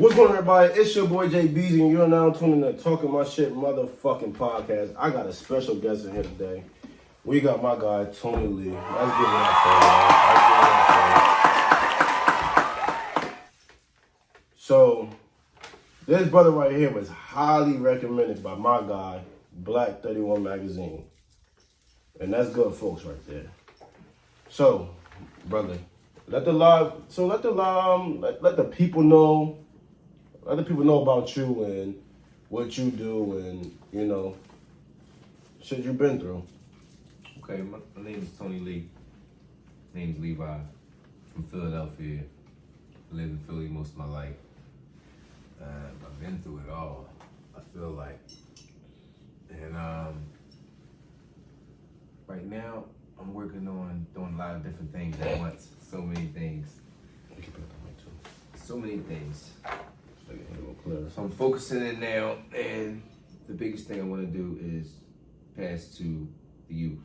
What's going on, everybody? It's your boy Jay Beezy, and you're now tuning in to Talking My Shit motherfucking podcast. I got a special guest in here today. We got my guy, Tony Lee. Let's give it up for him. So, this brother right here was highly recommended by my guy, Black 31 Magazine. And that's good folks right there. So, brother, let the people know. Let the people know about you and what you do and, you know, shit you've been through. Okay, my name is Tony Lee. My name is Levi. From Philadelphia. I lived in Philly most of my life. I've been through it all, I feel like. And right now, I'm working on doing a lot of different things at once. So many things. So many things. So I'm focusing in now, and the biggest thing I want to do is pass to the youth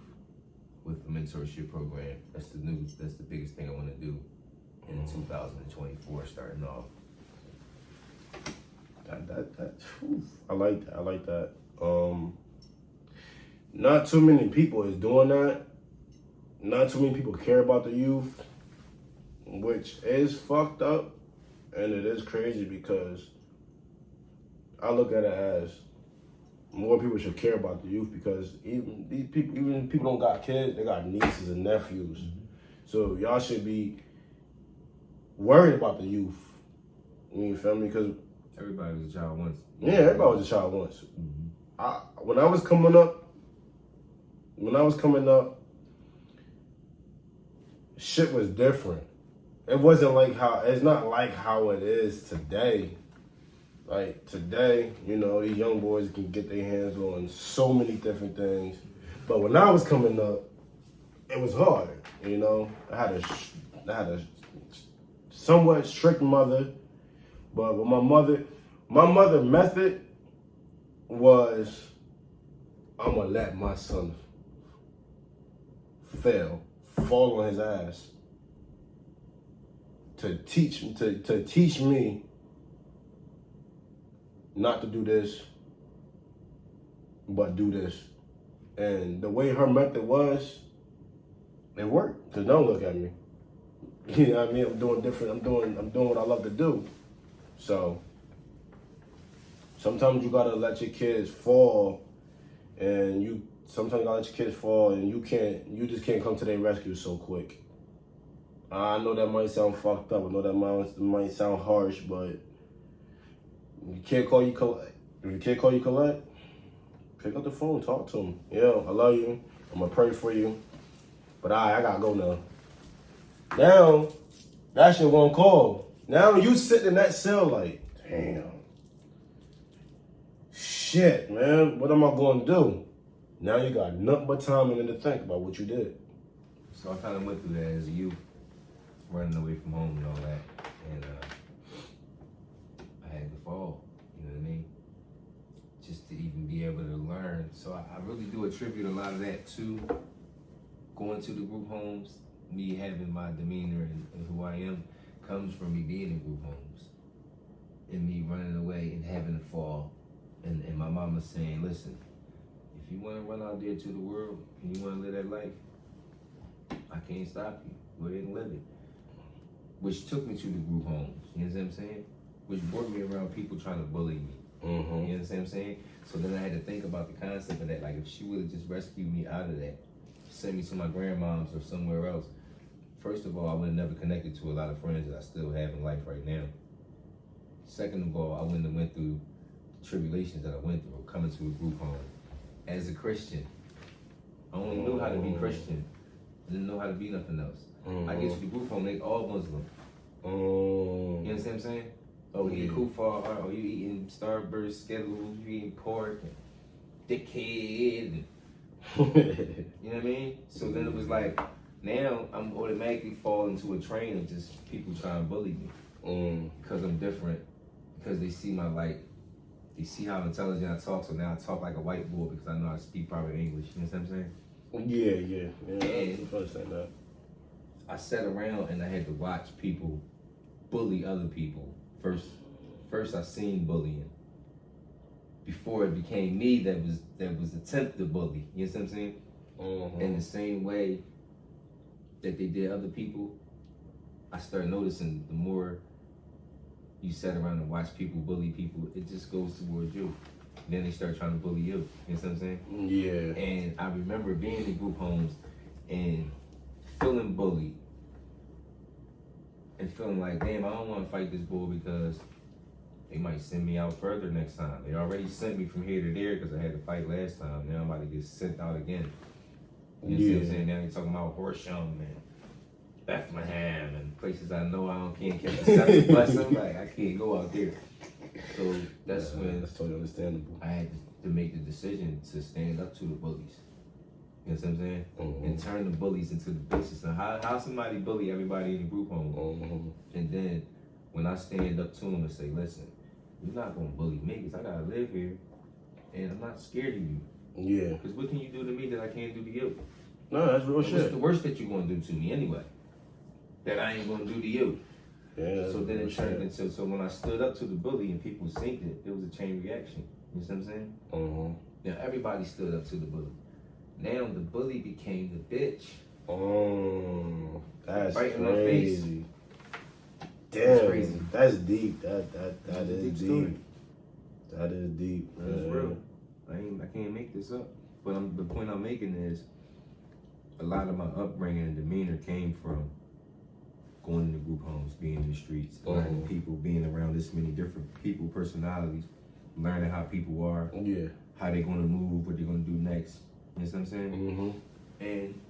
with the mentorship program. That's the biggest thing I want to do in 2024, starting off. I like that. Not too many people is doing that. Not too many people care about the youth, which is fucked up, and it is crazy because I look at it as more people should care about the youth, because even if people don't got kids, they got nieces and nephews. Mm-hmm. So y'all should be worried about the youth. You feel me? Because everybody was a child once. Yeah, everybody was a child once. Mm-hmm. When I was coming up, shit was different. It wasn't like it's not like how it is today. Like today, you know, these young boys can get their hands on so many different things. But when I was coming up, it was hard. You know, I had a somewhat strict mother, but with my mother method was, I'm gonna let my son fall on his ass to teach me not to do this, but do this. And the way her method was, it worked. Cause now look at me. You know what I mean? I'm doing different. I'm doing what I love to do. So sometimes you gotta let your kids fall, and you just can't come to their rescue so quick. I know that might sound fucked up. I know that might sound harsh, but you can't call you collect. If you can't call you collect, pick up the phone, talk to them. Yeah, I love you. I'm gonna pray for you. But I gotta go now. Now, that shit won't call. Now you sitting in that cell like, damn. Shit, man, what am I gonna do? Now you got nothing but time and then to think about what you did. So I kind of went through that as a youth, running away from home and all that. And I had to fall, you know what I mean? Just to even be able to learn. So I really do attribute a lot of that to going to the group homes. Me having my demeanor and who I am comes from me being in group homes. And me running away and having to fall. And my mama saying, listen, if you want to run out there to the world and you want to live that life, I can't stop you. Go ahead and live it. Which took me to the group homes. You know what I'm saying? Which brought me around people trying to bully me. Mm-hmm. You know what I'm saying? So then I had to think about the concept of that. Like, if she would have just rescued me out of that, sent me to my grandmom's or somewhere else, first of all, I would have never connected to a lot of friends that I still have in life right now. Second of all, I wouldn't have went through the tribulations that I went through coming to a group home. As a Christian, I only knew how to be Christian. I didn't know how to be nothing else. I get to the group home, they all Muslim. You understand what I'm saying? Oh, you eat kufar, oh, you eating Starburst, Skittles, you eating pork, and dickhead. You know what I mean? So then it was like, now I'm automatically falling into a train of just people trying to bully me. Because I'm different, because they see my light. They see how intelligent I talk, so now I talk like a white boy because I know I speak proper English. You know what I'm saying? Yeah. And I understand that. I sat around and I had to watch people bully other people. First first I seen bullying before it became me that was attempted to bully. You know what I'm saying? In the same way that they did other people, I started noticing the more you sat around and watch people bully people, it just goes towards you. Then they start trying to bully you. You know what I'm saying? Yeah. And I remember being in group homes and feeling bullied and feeling like, damn, I don't want to fight this bull because they might send me out further next time. They already sent me from here to there because I had to fight last time. Now I'm about to get sent out again. You know what I'm saying? Now they're talking about Horsham and Bethlehem and places I know can't catch the 7 bus. I'm like, I can't go out there. So that's when that's totally understandable. I had to make the decision to stand up to the bullies. You know what I'm saying? And turn the bullies into the bitches. And how somebody bully everybody in the group home. And then when I stand up to them and say, listen, you're not going to bully me because I got to live here. And I'm not scared of you. Yeah. Because what can you do to me that I can't do to you? No, that's real shit. What's the worst that you're going to do to me anyway? That I ain't going to do to you. Yeah, so then it turned into, so when I stood up to the bully and people seen it, it was a chain reaction. You know what I'm saying? Now everybody stood up to the bully. Now the bully became the bitch. That's right crazy. In my face. Damn, that's crazy. That's deep. That is deep. Story. That is deep. That's real. I can't make this up. But the point I'm making is a lot of my upbringing and demeanor came from going into group homes, being in the streets, learning people, being around this many different people, personalities, learning how people are, how they're going to move, what they're going to do next. You know what I'm saying? And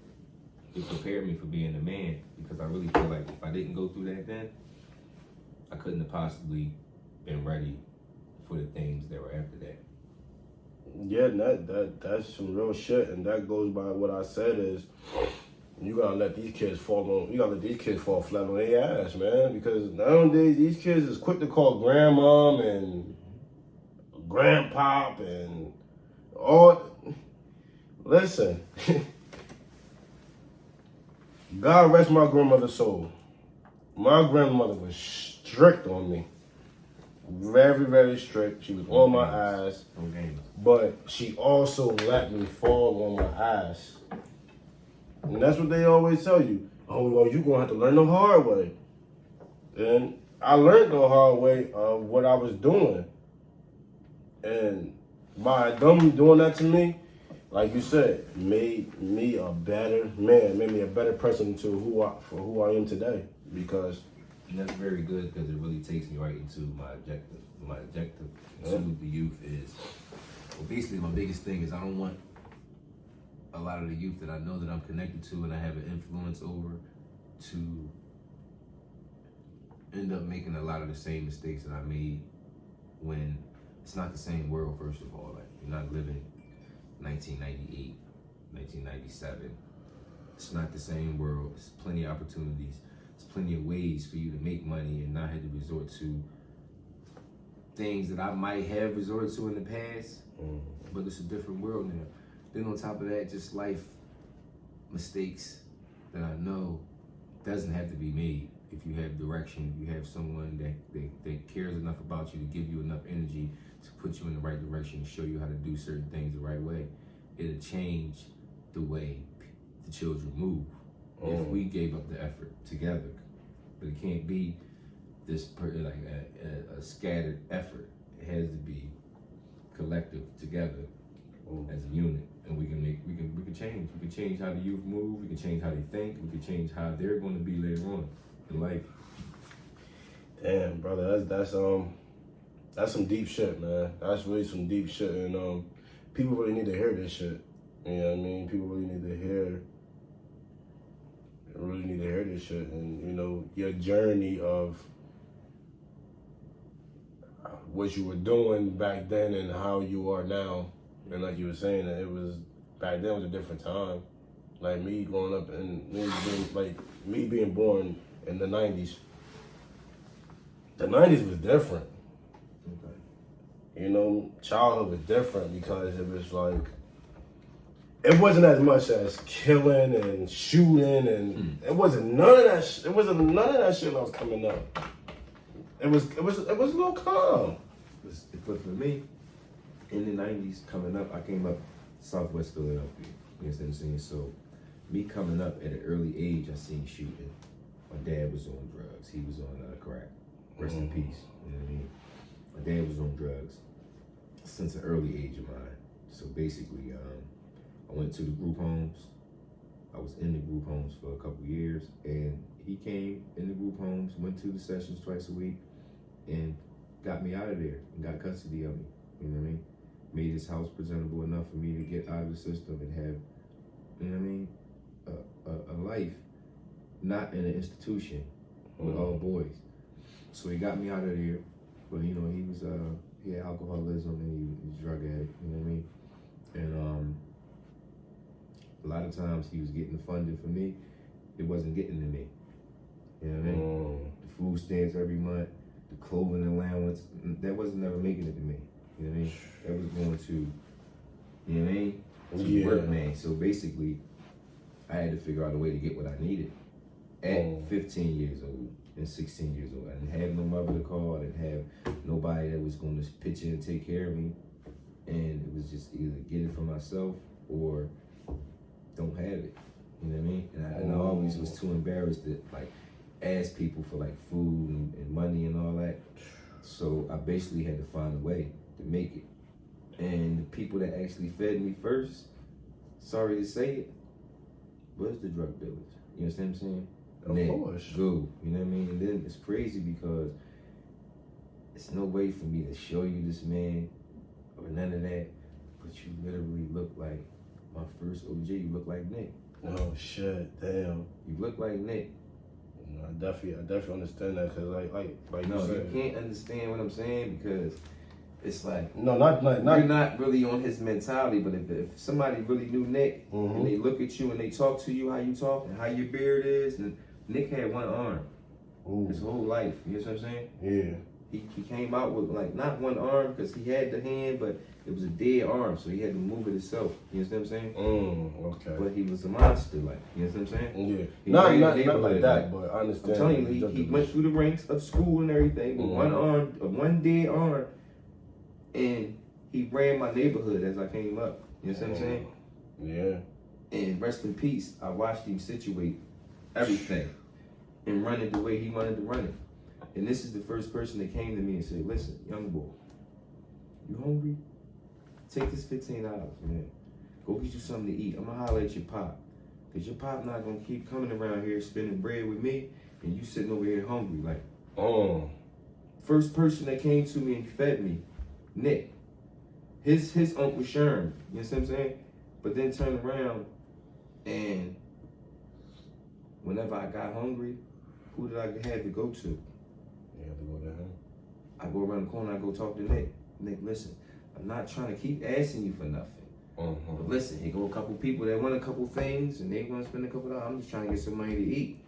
it prepared me for being a man because I really feel like if I didn't go through that then, I couldn't have possibly been ready for the things that were after that. Yeah, that's some real shit, and that goes by what I said is you gotta let these kids fall flat on their ass, man. Because nowadays these kids is quick to call grandmom and grandpop and all. Listen, God rest my grandmother's soul. My grandmother was strict on me. Very, very strict. She was on my ass. But she also let me fall on my ass. And that's what they always tell you. Oh, well, you're going to have to learn the hard way. And I learned the hard way of what I was doing. And by them doing that to me, like you said, made me a better man, made me a better person for who I am today. Because and that's very good because it really takes me right into my objective. My objective to the youth is, well, basically my biggest thing is I don't want a lot of the youth that I know that I'm connected to and I have an influence over to end up making a lot of the same mistakes that I made when it's not the same world, first of all. Like, you're not living 1998, 1997. It's not the same world. There's plenty of opportunities. There's plenty of ways for you to make money and not have to resort to things that I might have resorted to in the past, but it's a different world now. Then on top of that, just life mistakes that I know doesn't have to be made if you have direction, if you have someone that cares enough about you to give you enough energy to put you in the right direction, show you how to do certain things the right way. It'll change the way the children move if we gave up the effort together. But it can't be this a scattered effort. It has to be collective together as a unit, and we can change. We can change how the youth move. We can change how they think. We can change how they're going to be later on in life. Damn, brother, that's some deep shit, man. That's really some deep shit, and people really need to hear this shit. You know what I mean? People really need to hear. Really need to hear this shit, and you know your journey of what you were doing back then and how you are now. And like you were saying, that it was back then was a different time. Like me growing up and me being born in the 90s. The 90s was different. Okay. You know, childhood was different because it was like, it wasn't as much as killing and shooting and it wasn't none of that shit. It wasn't none of that shit when I was coming up. It was a little calm. For me, in the 90s, coming up, I came up Southwest Philadelphia. You know what I'm saying? So, me coming up at an early age, I seen shooting. My dad was on drugs. He was on crack. Rest in peace. You know what I mean? My dad was on drugs since an early age of mine. So basically, I went to the group homes. I was in the group homes for a couple years, and he came in the group homes, went to the sessions twice a week, and got me out of there and got custody of me. You know what I mean? Made his house presentable enough for me to get out of the system and have, you know what I mean, a life, not in an institution with all boys. So he got me out of there, but you know, he had alcoholism and he was a drug addict, you know what I mean? And a lot of times he was getting the funding for me, it wasn't getting to me. You know what I mean? The food stamps every month, the clothing allowance, that wasn't never making it to me. You know what I mean? That was going to, you know what I mean? To work, man. So basically, I had to figure out a way to get what I needed at 15 years old and 16 years old. I didn't have no mother to call. I didn't have nobody that was going to pitch in and take care of me. And it was just either get it for myself or don't have it. You know what I mean? And I always was too embarrassed to like ask people for like food and money and all that. So I basically had to find a way to make it. And the people that actually fed me first, sorry to say it, was the drug dealers. You understand what I'm saying? Of course. Go. You know what I mean? And then it's crazy because it's no way for me to show you this man or none of that, but you literally look like my first OG. You look like Nick. Oh shit! Damn. You look like Nick. I definitely understand that because like no, you said, you can't understand what I'm saying because it's like no, not you're not really on his mentality. But if somebody really knew Nick and they look at you and they talk to you how you talk and how your beard is, and Nick had one arm his whole life. You know what I'm saying? Yeah. He came out with like not one arm because he had the hand, but it was a dead arm, so he had to move it himself. You know what I'm saying? Okay. But he was a monster, like, you know what I'm saying? Yeah. He Not ran like that, but I understand. I'm telling you, he went through the ranks of school and everything with one arm, one dead arm, and he ran my neighborhood as I came up. You know what I'm saying? Yeah. And rest in peace, I watched him situate everything and run it the way he wanted to run it. And this is the first person that came to me and said, listen, young boy, you hungry? Take this $15, man. Go get you something to eat. I'm gonna holler at your pop. Cause your pop not gonna keep coming around here spending bread with me and you sitting over here hungry. Like, first person that came to me and fed me, Nick. His uncle Sherm, you know what I'm saying? But then turned around and whenever I got hungry, who did I have to go to? You have to go to him. I go around the corner, I go talk to Nick. Nick, listen, I'm not trying to keep asking you for nothing. But listen, here go a couple people that want a couple things and they want to spend a couple dollars. I'm just trying to get some money to eat.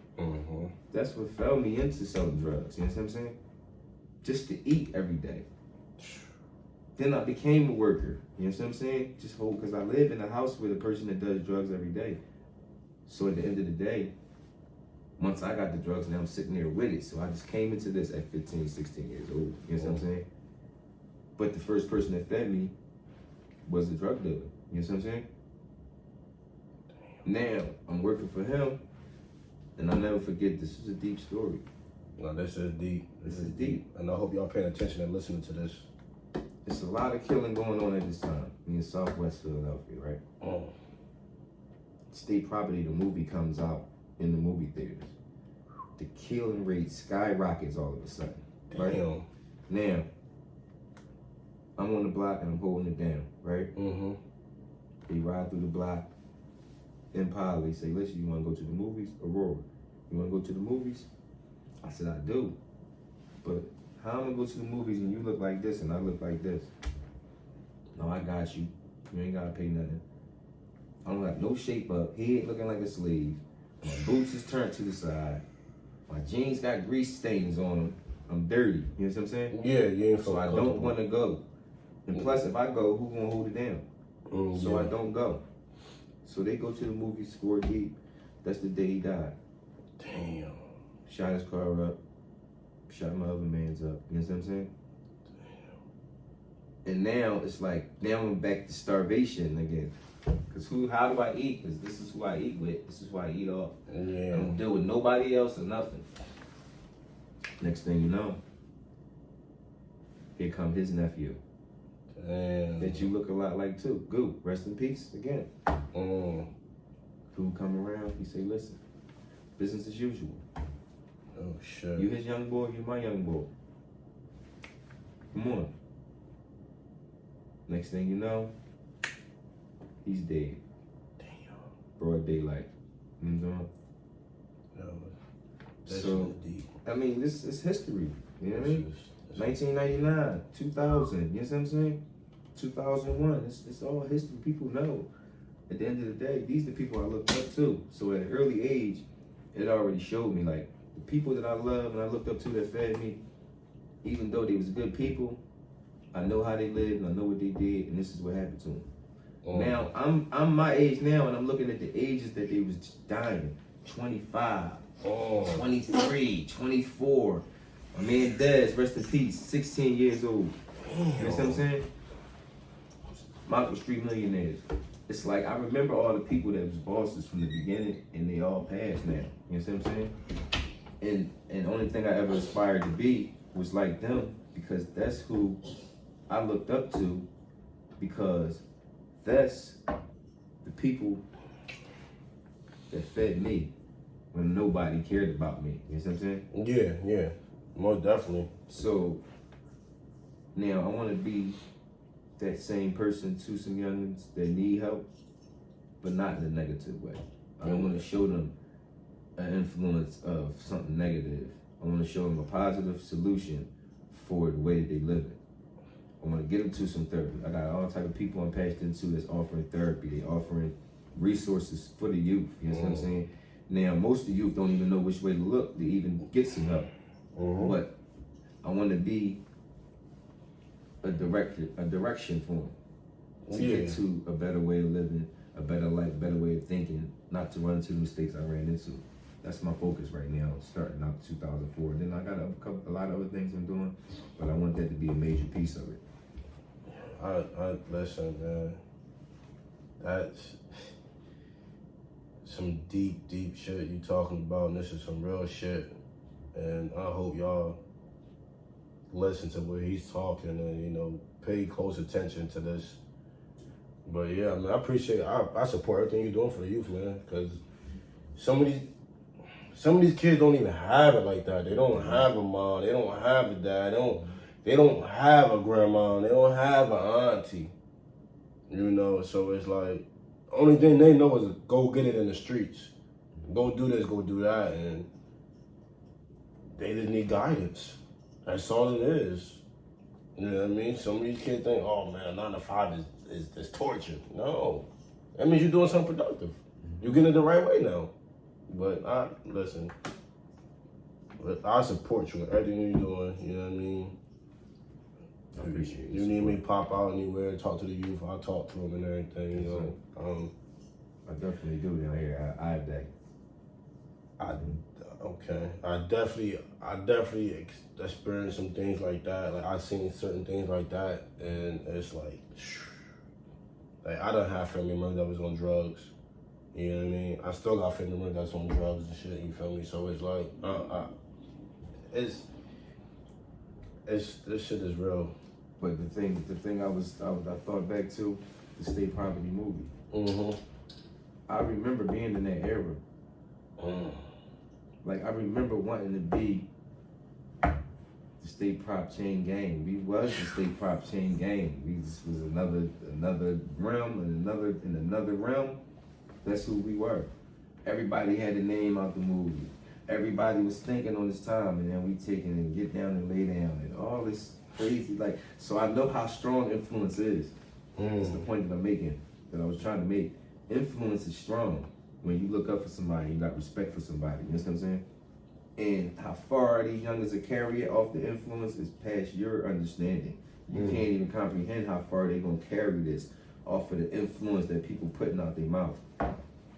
That's what fell me into selling drugs. You know what I'm saying? Just to eat every day. Then I became a worker. You know what I'm saying? Just because I live in a house with a person that does drugs every day. So at the end of the day, once I got the drugs, now I'm sitting there with it. So I just came into this at 15, 16 years old. You know what I'm saying? But the first person that fed me was the drug dealer. You know what I'm saying? Now I'm working for him, and I'll never forget. This is a deep story. No, this is deep. This is deep, and I hope y'all paying attention and listening to this. It's a lot of killing going on at this time in Southwest Philadelphia, right? State Property, the movie comes out in the movie theaters. The killing rate skyrockets all of a sudden. Right? Damn. Now, I'm on the block and I'm holding it down, right? They ride through the block. Impala, they say, listen, you want to go to the movies? Aurora, you want to go to the movies? I said, I do. But how I'm going to go to the movies and you look like this and I look like this? No, I got you. You ain't got to pay nothing. I don't got no shape up. Head looking like a slave. My boots is turned to the side. My jeans got grease stains on them. I'm dirty. You know what I'm saying? Yeah, you ain't so I don't want to go. And plus, if I go, who gonna hold it down? So I don't go. So they go to the movies 4 deep. That's the day he died. Damn. Shot his car up. shot my other man's up. You know what I'm saying? And now it's like, now I'm back to starvation again. Cause how do I eat? Cause this is who I eat with. This is who I eat off. Yeah. I don't deal with nobody else or nothing. Next thing you know, here come his nephew. Damn. That you look a lot like too. Goop, rest in peace again. Who come around, he say, listen, business as usual. Oh shit. You his young boy, you my young boy. Come on. Next thing you know, he's dead. Damn. Broad daylight. You know what I'm No, saying? So, deep. I mean, this is history. You know what I mean? 1999, 2000, you know what I'm saying? 2001, it's all history. People know. At the end of the day, these are the people I looked up to. So at an early age, it already showed me, like, the people that I love and I looked up to that fed me, even though they was good people, I know how they lived and I know what they did, and this is what happened to them. Now, I'm my age now, and I'm looking at the ages that they was dying. 25, 23, 24. My man Dez, rest in peace, 16 years old. You know what I'm saying? Michael Street Millionaires. It's like, I remember all the people that was bosses from the beginning, and they all passed now. You know what I'm saying? And the only thing I ever aspired to be was like them, because that's who I looked up to, because that's the people that fed me when nobody cared about me. You know what I'm saying? Yeah, most definitely. So now I want to be that same person to some youngins that need help, but not in a negative way. I don't want to show them an influence of something negative. I want to show them a positive solution for the way that they live it. I want to get them to some therapy. I got all type of people I'm patched into that's offering therapy. They offering resources for the youth. You know what I'm saying? Now, most of the youth don't even know which way to look to even get some help. But I want to be a direction for them to get to a better way of living, a better life, better way of thinking, not to run into the mistakes I ran into. That's my focus right now, starting out 2004. Then I got a lot of other things I'm doing, but I want that to be a major piece of it. I listen, man. That's some deep shit you talking about, and this is some real shit. And I hope y'all listen to what he's talking and, you know, pay close attention to this. But yeah, man, I appreciate, I support everything you're doing for the youth, man, because some of these kids don't even have it like that. They don't have a mom, they don't have a dad, they don't have a grandma, they don't have an auntie, you know. So it's like, only thing they know is go get it in the streets, go do this, go do that, and they just need guidance. That's all it is. You know what I mean? Some of these kids think, oh man, 9 to 5 is torture. No, that means you're doing something productive. You're getting it the right way now. But listen, I support you in everything you're doing. You know what I mean? I appreciate it. You need me to pop out anywhere, talk to the youth, I'll talk to them and everything, you know. I definitely do down here. I have that. Okay. I definitely experienced some things like that. Like, I've seen certain things like that, and it's like I done have family members that was on drugs. You know what I mean? I still got family members that's on drugs and shit. You feel me? So it's like, this shit is real. But the thing I thought back to the state property movie. I remember being in that era. Like, I remember wanting to be the state prop chain gang. We was the state prop chain gang. We just was another realm in another realm. That's who we were. Everybody had a name out the movie. Everybody was thinking on this time, and then we take it and get down and lay down and all this crazy, like, so I know how strong influence is. That's the point that I'm making, that I was trying to make. Influence is strong. When you look up for somebody, you got respect for somebody, you know what I'm saying? And how far these youngers will carry it off the influence is past your understanding. You can't even comprehend how far they gonna carry this off of the influence that people putting out their mouth.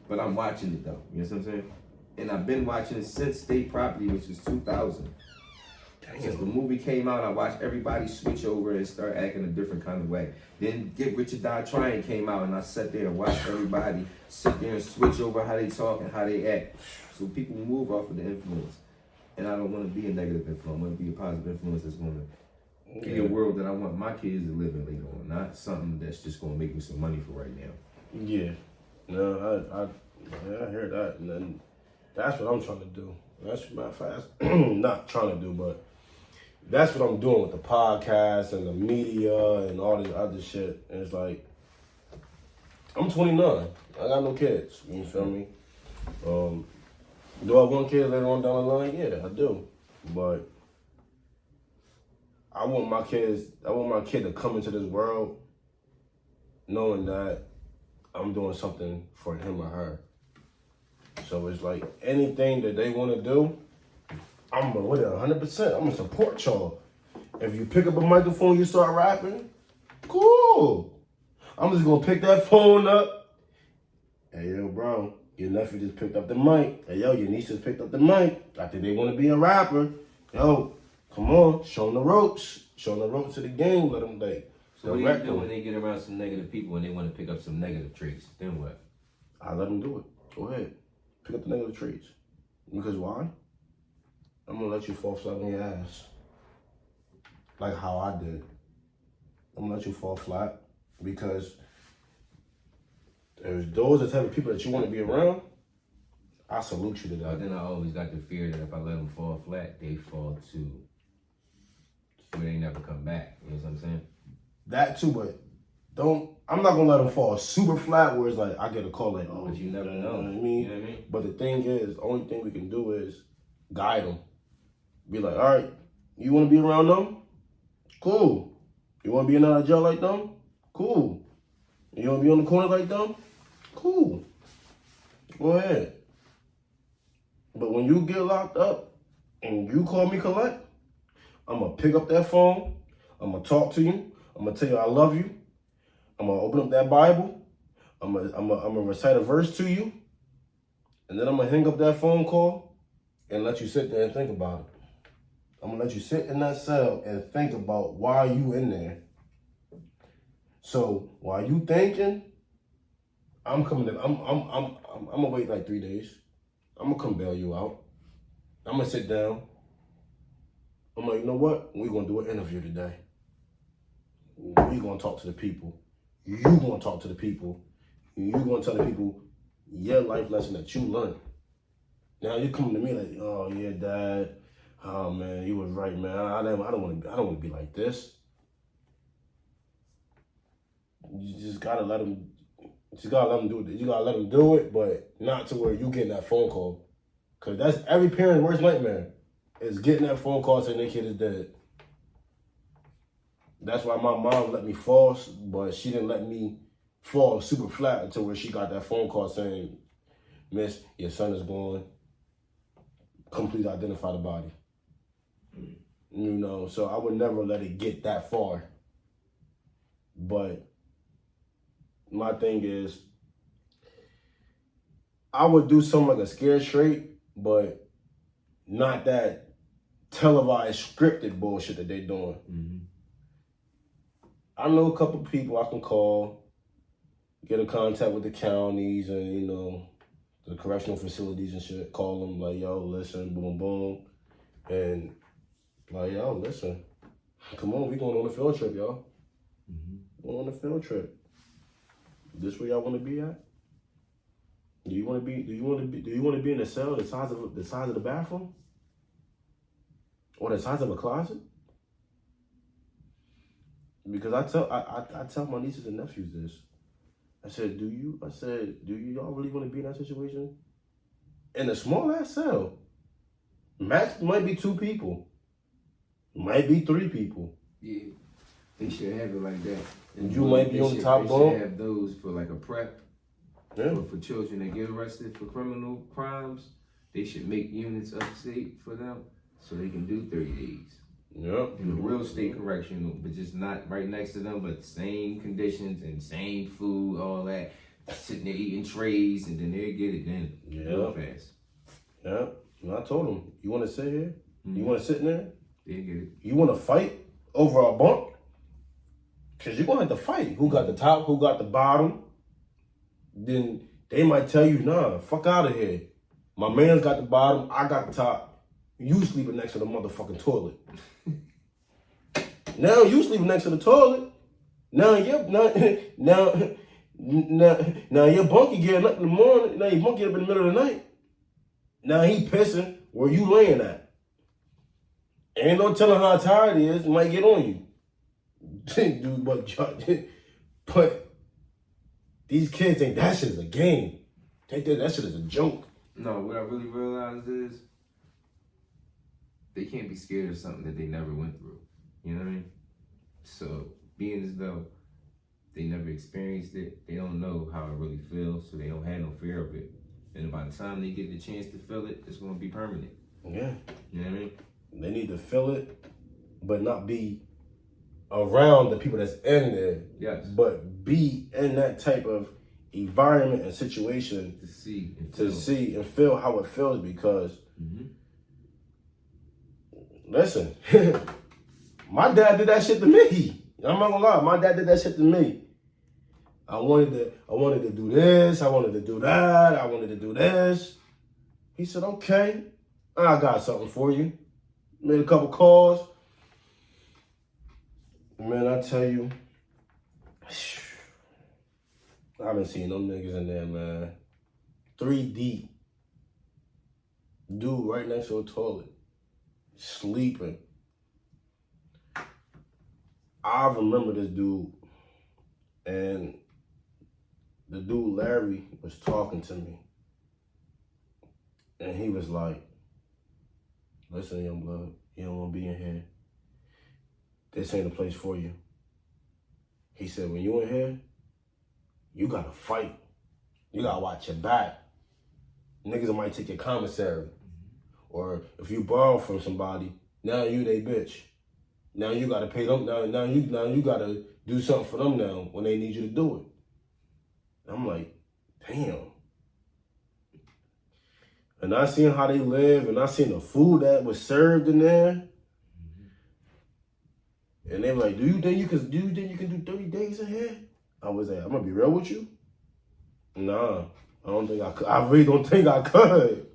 But I'm watching it though, you know what I'm saying? And I've been watching it since state property, which was 2000. Since the movie came out, I watched everybody switch over and start acting a different kind of way. Then Get Rich or Die Trying came out, and I sat there and watched everybody sit there and switch over how they talk and how they act. So people move off of the influence. And I don't want to be a negative influence. I want to be a positive influence that's going to be a world that I want my kids to live in later on, not something that's just going to make me some money for right now. Yeah. No, I hear that. And then that's what I'm trying to do. That's my fast. Not trying to do, but that's what I'm doing with the podcast and the media and all this other shit. And it's like, I'm 29. I got no kids. You feel me? Do I want kids later on down the line? Yeah, I do. But I want my kid to come into this world knowing that I'm doing something for him or her. So it's like anything that they want to do, I'm with it 100%. I'm gonna support y'all. If you pick up a microphone, you start rapping, cool. I'm just gonna pick that phone up. Hey, yo, bro, your nephew just picked up the mic. Hey, yo, your niece just picked up the mic. I think they want to be a rapper. Yo, come on, show them the ropes. Show them the ropes to the game. Let them like. So what do you do when they get around some negative people and they want to pick up some negative traits? Then what? I let them do it. Go ahead. Pick up the negative traits. Because why? I'm going to let you fall flat on your ass. Like how I did. I'm going to let you fall flat because there's those the type of people that you want to be around. I salute you to that. But then I always got the fear that if I let them fall flat, they fall too. Where they never come back. You know what I'm saying? That too, but I'm not gonna let them fall super flat where it's like I get a call like, oh, but you never know. You know what I mean? You know what I mean? But the thing is, the only thing we can do is guide them. Be like, all right, you want to be around them? Cool. You want to be in a jail like them? Cool. You want to be on the corner like them? Cool. Go ahead. But when you get locked up and you call me collect, I'm going to pick up that phone. I'm going to talk to you. I'm going to tell you I love you. I'm going to open up that Bible. I'm going to recite a verse to you. And then I'm going to hang up that phone call and let you sit there and think about it. I'm going to let you sit in that cell and think about why you in there. So while you thinking, I'm coming in, I'm going to wait like 3 days. I'm going to come bail you out. I'm going to sit down. I'm like, you know what? We're going to do an interview today. We're going to talk to the people. You're going to talk to the people. You're going to tell the people your life lesson that you learned. Now you're coming to me like, oh yeah, Dad. Oh man, you was right, man. I don't want to be like this. You just gotta let them. You gotta let them do it. You gotta let them do it, but not to where you getting that phone call. Cause that's every parent's worst nightmare. Is getting that phone call saying their kid is dead. That's why my mom let me fall, but she didn't let me fall super flat until where she got that phone call saying, Miss, your son is gone. Completely identify the body. You know, so I would never let it get that far. But my thing is, I would do something like a scare straight, but not that televised, scripted bullshit that they're doing. Mm-hmm. I know a couple people I can call, get in contact with the counties and, you know, the correctional facilities and shit. Call them like, yo, listen, boom, boom. And like, yo, listen, come on, we going on a field trip, y'all. Mm-hmm. Going on a field trip. This where y'all want to be at? Do you want to be in a cell the size of the bathroom? Or the size of a closet? Because I tell my nieces and nephews this. I said, do you y'all really want to be in that situation? In a small ass cell. Max might be 2 people. Might be 3 people. Yeah. They should have it like that. And you might be on the top bunk. They should have those for like a prep. Yeah. For children that get arrested for criminal crimes. They should make units upstate for them so they can do 30 days. Yep. In a real state correctional, but just not right next to them, but same conditions and same food, all that. Sitting there eating trays, and then they get it then real fast. Yeah. And I told them, you want to sit here? Mm-hmm. You want to sit in there? They get it. You want to fight over a bunk? Because you're going to have to fight. Who got the top? Who got the bottom? Then they might tell you, nah, fuck out of here. My man's got the bottom. I got the top. You sleeping next to the motherfucking toilet. Now you sleeping next to the toilet. Now your bunkie getting up in the morning. Now your bunkie up in the middle of the night. Now he pissing where you laying at. Ain't no telling how tired he is. He might get on you. Dude, but these kids think that shit is a game. They think that shit is a joke. No, what I really realized is they can't be scared of something that they never went through. You know what I mean? So being as though they never experienced it, they don't know how it really feels, so they don't have no fear of it. And by the time they get the chance to feel it, it's gonna be permanent. Yeah. You know what I mean? They need to feel it, but not be around the people that's in there. Yes. But be in that type of environment and situation To see and feel how it feels, because listen, my dad did that shit to me. I'm not gonna lie, my dad did that shit to me. I wanted to do this, I wanted to do that, I wanted to do this. He said, okay, I got something for you. Made a couple calls. Man, I tell you, I've been seeing them niggas in there, man. 3 deep. Dude right next to a toilet. Sleeping. I remember this dude, and the dude Larry was talking to me. And he was like, listen, young blood, you don't want to be in here. This ain't a place for you. He said, when you in here, you gotta fight. You gotta watch your back. Niggas might take your commissary. Or if you borrow from somebody, now you they bitch. Now you gotta pay them. Now you gotta do something for them now when they need you to do it. I'm like, damn. And I seen how they live, and I seen the food that was served in there. And they were like, do you think you can do 30 days in here? I was like, I'm gonna be real with you. Nah, I don't think I could. I really don't think I could.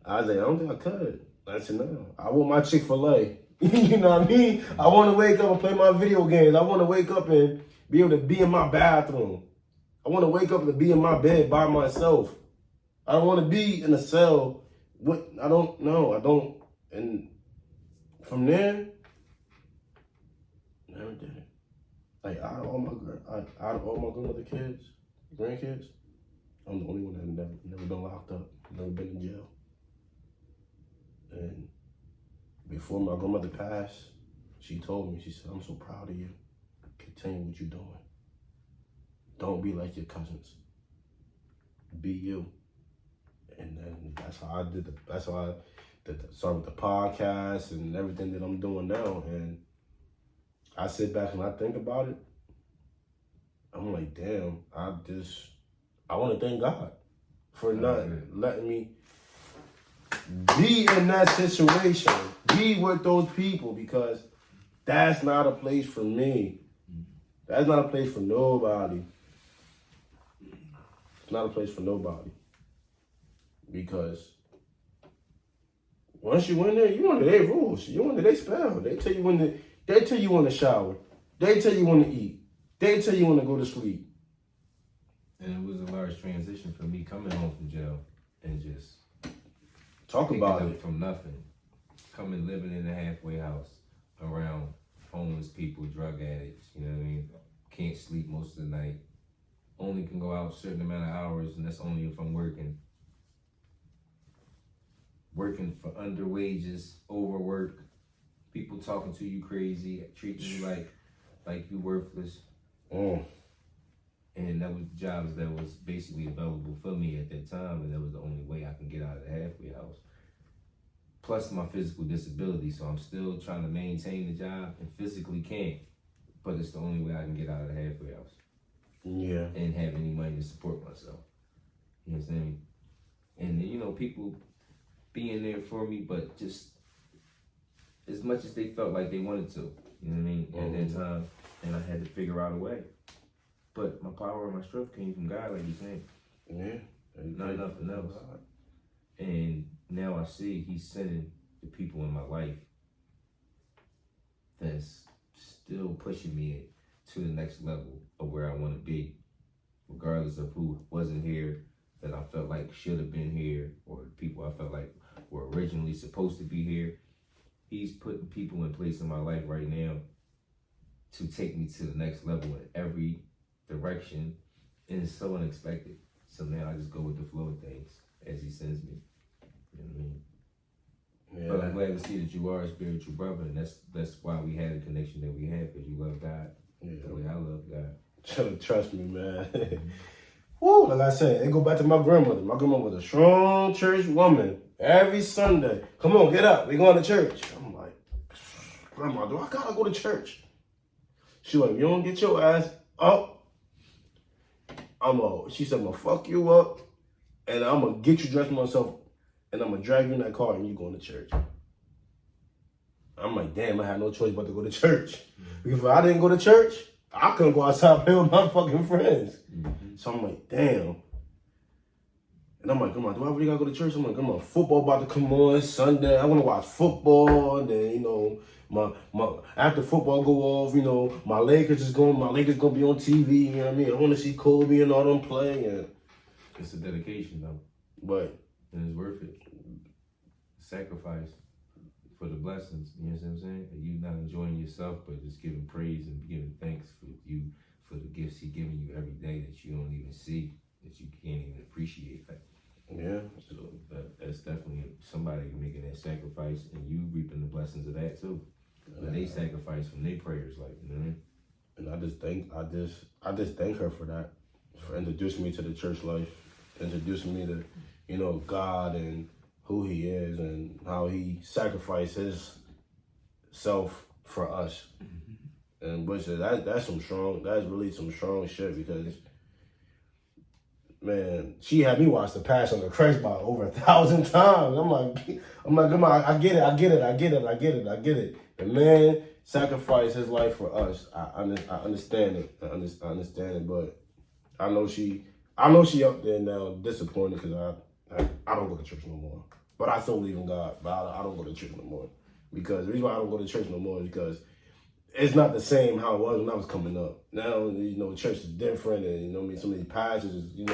I was like, I don't think I could. I said, no. I want my Chick-fil-A. You know what I mean? I want to wake up and play my video games. I want to wake up and be able to be in my bathroom. I want to wake up and be in my bed by myself. I don't want to be in a cell. I don't know. I don't. And from there, never did it. Like out of all my grandmother kids, grandkids, I'm the only one that never been locked up, never been in jail. And before my grandmother passed, she told me, she said, I'm so proud of you. Continue what you're doing. Don't be like your cousins. Be you. And then that's how I did started with the podcast and everything that I'm doing now. And I sit back and I think about it. I'm like, damn, I want to thank God for not letting me be in that situation, be with those people, because that's not a place for me. That's not a place for nobody. It's not a place for nobody. Because once you in there, you under their rules. You under their spell. They tell you when to shower. They tell you when to eat. They tell you when to go to sleep. And it was a large transition for me coming home from jail and just talk about it from nothing. Coming living in a halfway house around homeless people, drug addicts, you know what I mean? Can't sleep most of the night. Only can go out a certain amount of hours, and that's only if I'm working. Working for under wages, overwork, people talking to you crazy, treating you like you worthless. And that was jobs that was basically available for me at that time, and that was the only way I can get out of the halfway house. Plus my physical disability, so I'm still trying to maintain the job and physically can't, but it's the only way I can get out of the halfway house. Yeah. And have any money to support myself. You know what I'm saying? And then, people being there for me, but just as much as they felt like they wanted to. You know what I mean? At that time, and I had to figure out a way. But my power and my strength came from God, like you saying. Yeah. Not nothing else. And now I see He's sending the people in my life that's still pushing me to the next level of where I want to be, regardless of who wasn't here that I felt like should have been here, or people I felt like were originally supposed to be here. He's putting people in place in my life right now to take me to the next level in every direction, and it's so unexpected. So now I just go with the flow of things as He sends me. You know what I mean? Yeah. But I'm glad to see that you are a spiritual brother, and that's why we had the connection that we had, because you love God. Yeah. The way I love God. Trust me, man. Woo, like I said, it go back to my grandmother. My grandmother was a strong church woman. Every Sunday, come on, get up, we going to church. I'm like, Grandma, do I gotta go to church? She like, you don't get your ass up, she said, I'm gonna fuck you up, and I'm gonna get you dressed myself, and I'm gonna drag you in that car, and you going to church. I'm like, damn, I had no choice but to go to church. Because if I didn't go to church, I couldn't go outside and play with my fucking friends. So I'm like, damn. And I'm like, come on, do I really gotta go to church? I'm like, come on, football about to come on Sunday. I wanna watch football. And then, you know, my after football go off, you know, my Lakers gonna be on TV, you know what I mean? I wanna see Kobe and all them play. And It's a dedication, though. But and it's worth it. Sacrifice for the blessings, you know what I'm saying? And you not enjoying yourself, but just giving praise and giving thanks for you, for the gifts He giving you every day that you don't even see, that you can't even appreciate. Like, yeah. So that's definitely somebody making that sacrifice, and you reaping the blessings of that too. But they sacrifice from their prayers, like, you know what I mean? And I just thank her for that, for introducing me to the church life, introducing me to, you know, God and who He is and how He sacrificed His self for us. And which is that's really some strong shit, because man, she had me watch The Passion of the Christ by over 1,000 times. I'm like, come on, I get it. The man sacrificed his life for us. I understand it. I understand it, but I know she up there now disappointed because I don't go to church no more. But I still believe in God, but I don't go to church no more. Because the reason why I don't go to church no more is because it's not the same how it was when I was coming up. Now, you know, church is different, and, you know, I mean, some of these pastors, you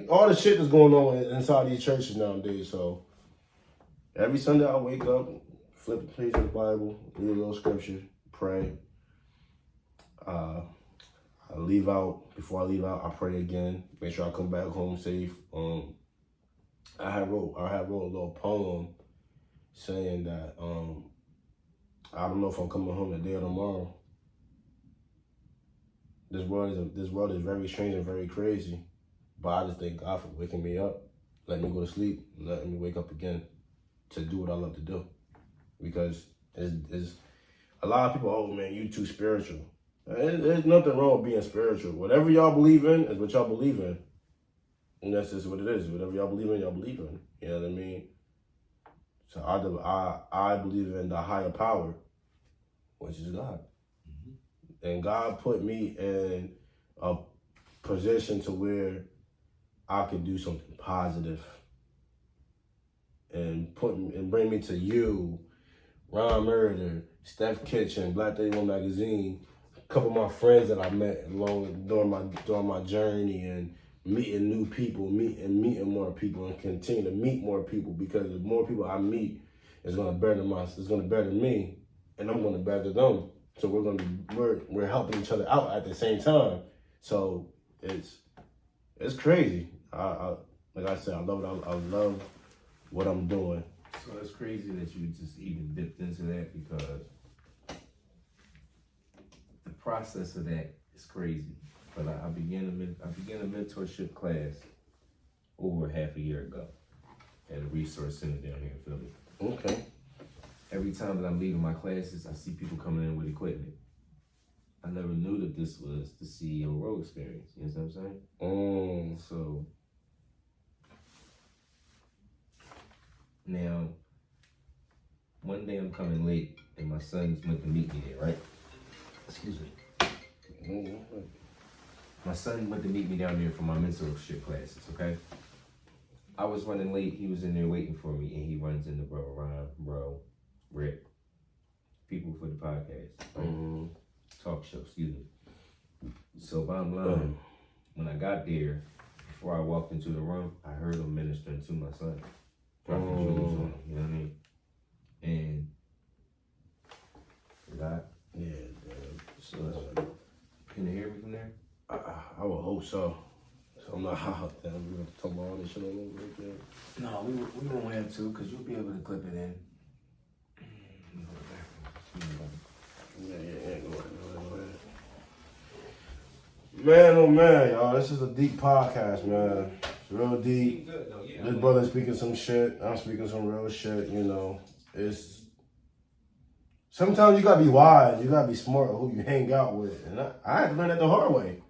all the shit that's going on inside these churches nowadays. So every Sunday I wake up, flip the page of the Bible, read a little scripture, pray. Before I leave out, I pray again, make sure I come back home safe. I had wrote a little poem saying that I don't know if I'm coming home today or tomorrow. This world is very strange and very crazy, but I just thank God for waking me up, letting me go to sleep, and letting me wake up again to do what I love to do. Because it's a lot of people, oh man, you too spiritual. There's nothing wrong with being spiritual. Whatever y'all believe in is what y'all believe in. And that's just what it is. Whatever y'all believe in, y'all believe in. You know what I mean? So I believe in the higher power, which is God. And God put me in a position to where I could do something positive and bring me to you, Ron Murder, Steph Kitchen, Black 31 Magazine, a couple of my friends that I met during my journey, and meeting new people, meeting more people, and continue to meet more people, because the more people I meet, it's gonna better me, and I'm gonna better them. So we're helping each other out at the same time. So it's crazy. Like I said, I love what I'm doing. So it's crazy that you just even dipped into that, because the process of that is crazy. But I began a mentorship class over half a year ago at a resource center down here in Philly. Okay. Every time that I'm leaving my classes, I see people coming in with equipment. I never knew that this was the CEO role experience. You know what I'm saying? So now One day I'm coming late, and my sons went to meet me there, right? Excuse me. My son went to meet me down there for my mentorship classes, okay? I was running late. He was in there waiting for me, and he runs into Rick, people for the podcast, right? Talk show, excuse me. So bottom line, when I got there, before I walked into the room, I heard him ministering to my son, dropping jewels on him, you know what I mean? And God, yeah, damn. so can you hear me from there? I would hope so. So I'm not out there. We're gonna talk about all this shit all over again. No, we won't have to, because you'll be able to clip it in. Yeah. Go ahead. Man, oh man, y'all, this is a deep podcast, man. It's real deep. This brother speaking some shit. I'm speaking some real shit, you know. It's sometimes you gotta be wise, you gotta be smart who you hang out with. And I had to learn that the hard way.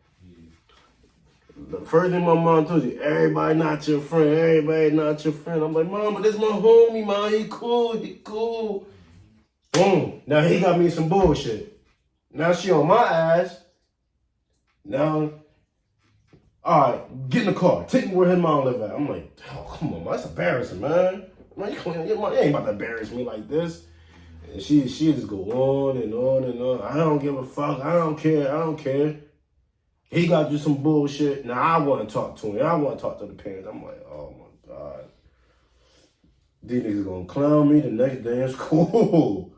The first thing my mom told you, everybody not your friend, everybody not your friend. I'm like, Mom, but this my homie, man. He cool. Boom. Now he got me some bullshit. Now she on my ass. Now, all right, get in the car. Take me where his mom live at. I'm like, oh, come on, man. That's embarrassing, man. Man, you ain't about to embarrass me like this. And she just go on and on and on. I don't give a fuck. I don't care. He got you some bullshit. Now I want to talk to him. I want to talk to the parents. I'm like, oh my God. These niggas gonna clown me the next day in school.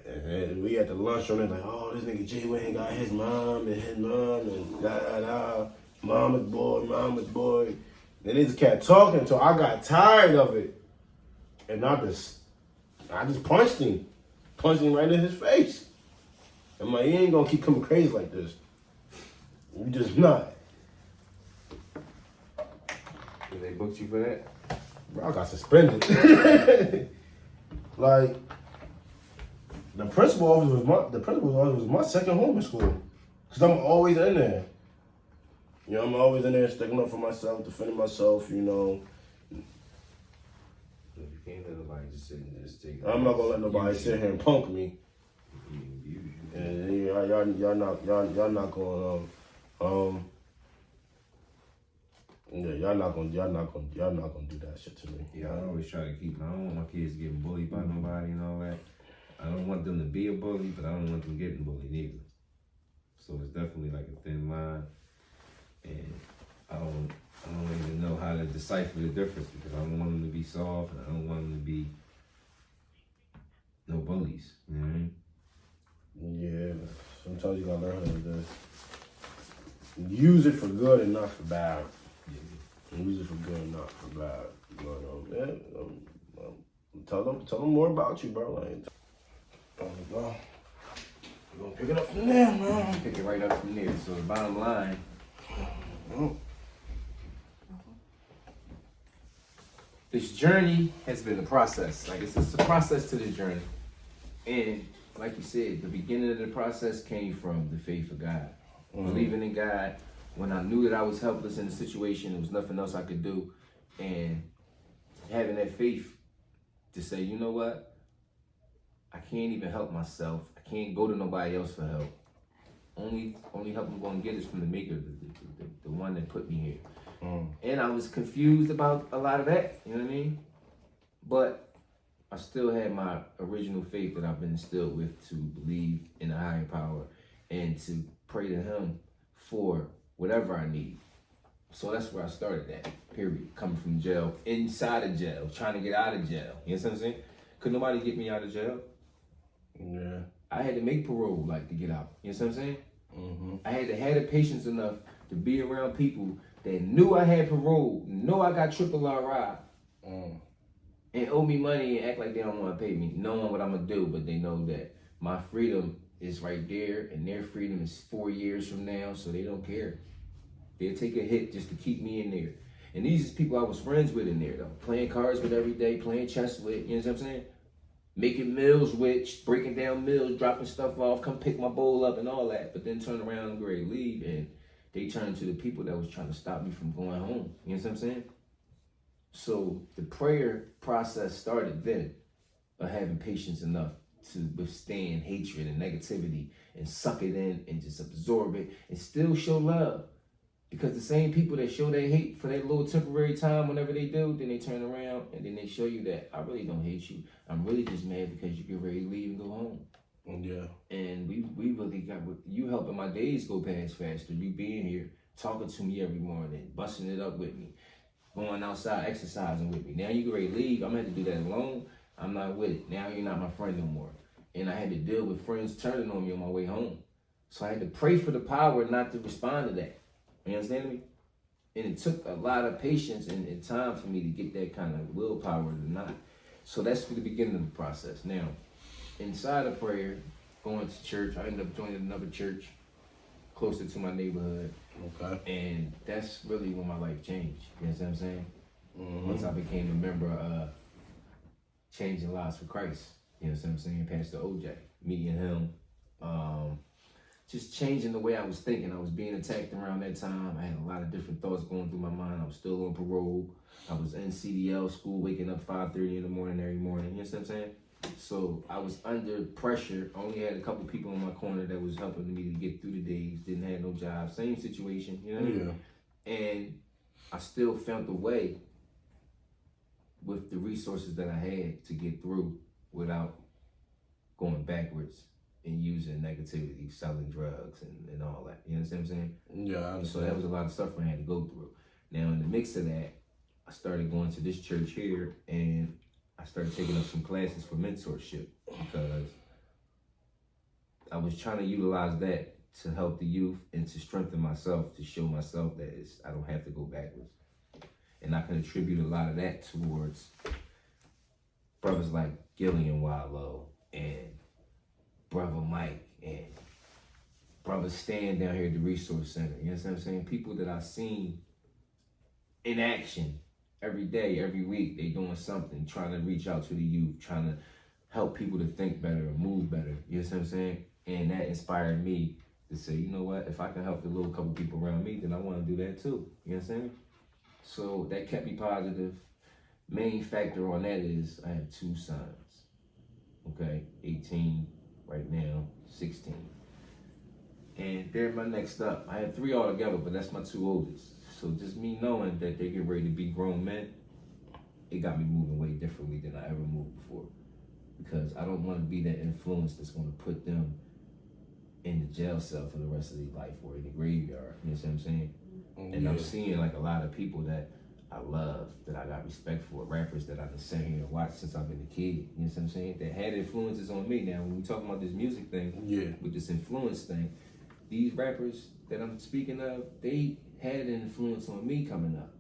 And we at the lunchroom, they're like, oh, this nigga Jay Wayne got his mom and da. Mama's boy. Then they just kept talking until I got tired of it. And I just punched him. Punched him right in his face. I'm like, you ain't gonna keep coming crazy like this. You just not. Did they book you for that? Bro, I got suspended. Like, the principal office was my second home in school. Cause I'm always in there. You know, I'm always in there sticking up for myself, defending myself, you know. You can't let nobody just sit in there stick. I'm not gonna let nobody sit here and punk me. And y'all not going y'all not gonna do that shit to me. Yeah, I always try to keep. I don't want my kids getting bullied by nobody and all that. I don't want them to be a bully, but I don't want them getting bullied either. So it's definitely like a thin line, and I don't even know how to decipher the difference because I don't want them to be soft and I don't want them to be no bullies. You know what I mean? Yeah, sometimes you gotta learn how to use it for good and not for bad. Yeah. Use it for good and not for bad. But tell them more about you, bro. Like, we're gonna pick it up from there, man. Pick it right up from there. So the bottom line. This journey has been a process. Like it's a process to this journey, and like you said, the beginning of the process came from the faith of God. Believing in God. When I knew that I was helpless in the situation, there was nothing else I could do. And having that faith to say, you know what? I can't even help myself. I can't go to nobody else for help. Only help I'm going to get is from the maker, the one that put me here. And I was confused about a lot of that, you know what I mean? But I still had my original faith that I've been instilled with to believe in a higher power and to pray to him for whatever I need. So that's where I started at, period. Coming from jail, inside of jail, trying to get out of jail. You know what I'm saying? Could nobody get me out of jail? Yeah. I had to make parole, like, to get out. You know what I'm saying? I had to have the patience enough to be around people that knew I had parole, know I got triple RI, and owe me money and act like they don't want to pay me, knowing what I'm going to do, but they know that my freedom is right there, and their freedom is 4 years from now, so they don't care. They'll take a hit just to keep me in there. And these is people I was friends with in there, though. Playing cards with every day, playing chess with, you know what I'm saying? Making meals with, breaking down meals, dropping stuff off, come pick my bowl up and all that. But then turn around and ready to leave, and they turned to the people that was trying to stop me from going home. You know what I'm saying? So the prayer process started then. of having patience enough to withstand hatred and negativity and suck it in and just absorb it and still show love. Because the same people that show their hate for that little temporary time, whenever they do, then they turn around and then they show you that I really don't hate you. I'm really just mad because you get ready to leave and go home. Yeah. And we really got you helping my days go past faster. You being here, talking to me every morning, busting it up with me, going outside, exercising with me. Now you get ready to leave. I'm gonna have to do that alone. I'm not with it. Now you're not my friend no more. And I had to deal with friends turning on me on my way home. So I had to pray for the power not to respond to that. You understand me? And it took a lot of patience and time for me to get that kind of willpower to not. So that's the beginning of the process. Now, inside of prayer, going to church, I ended up joining another church closer to my neighborhood. Okay. And that's really when my life changed. You know what I'm saying? Mm-hmm. Once I became a member of Changing Lives for Christ. You know what I'm saying? Pastor OJ, meeting him. Just changing the way I was thinking. I was being attacked around that time. I had a lot of different thoughts going through my mind. I was still on parole. I was in CDL school, waking up 5:30 in the morning every morning. You know what I'm saying? So I was under pressure. I only had a couple people in my corner that was helping me to get through the days. Didn't have no job. Same situation, you know? Yeah. And I still found a way with the resources that I had to get through without going backwards and using negativity, selling drugs and all that. You understand what I'm saying? Yeah, I understand. So that was a lot of stuff I had to go through. Now in the mix of that, I started going to this church here and I started taking up some classes for mentorship because I was trying to utilize that to help the youth and to strengthen myself, to show myself that I don't have to go backwards. And I can attribute a lot of that towards brothers like Gillian Wallow and Brother Mike and Brother Stan down here at the Resource Center. You know what I'm saying? People that I've seen in action every day, every week. They doing something, trying to reach out to the youth, trying to help people to think better or move better. You know what I'm saying? And that inspired me to say, you know what? If I can help the little couple people around me, then I want to do that too. You know what I'm saying? So that kept me positive. Main factor on that is I have two sons. Okay, 18 right now, 16. And they're my next up. I have 3 altogether, but that's my 2 oldest. So just me knowing that they get ready to be grown men, it got me moving way differently than I ever moved before. Because I don't want to be that influence that's going to put them in the jail cell for the rest of their life or in the graveyard. You know what I'm saying? And I'm seeing like a lot of people that I love, that I got respect for, rappers that I've been sitting here and watched since I've been a kid. You know what I'm saying? That had influences on me. Now, when we talking about this music thing, with this influence thing, these rappers that I'm speaking of, they had an influence on me coming up.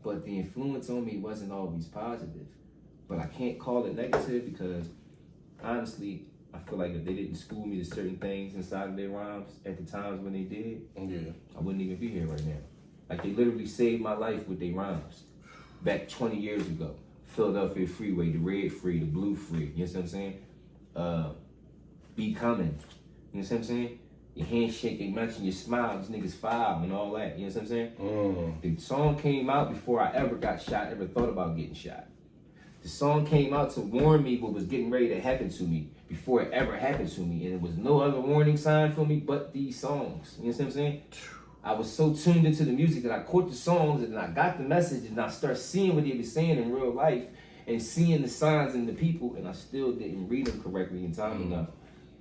But the influence on me wasn't always positive. But I can't call it negative because, honestly, I feel like if they didn't school me to certain things inside of their rhymes at the times when they did, I wouldn't even be here right now. Like, they literally saved my life with their rhymes. Back 20 years ago. Philadelphia Freeway, the red free, the blue free. You know what I'm saying? Be coming. You know what I'm saying? Your handshake, they mention your smile, these niggas foul and all that. You know what I'm saying? The song came out before I ever got shot, ever thought about getting shot. The song came out to warn me what was getting ready to happen to me before it ever happened to me. And there was no other warning sign for me but these songs. You know what I'm saying? I was so tuned into the music that I caught the songs and I got the message and I started seeing what they were saying in real life and seeing the signs in the people, and I still didn't read them correctly in time enough.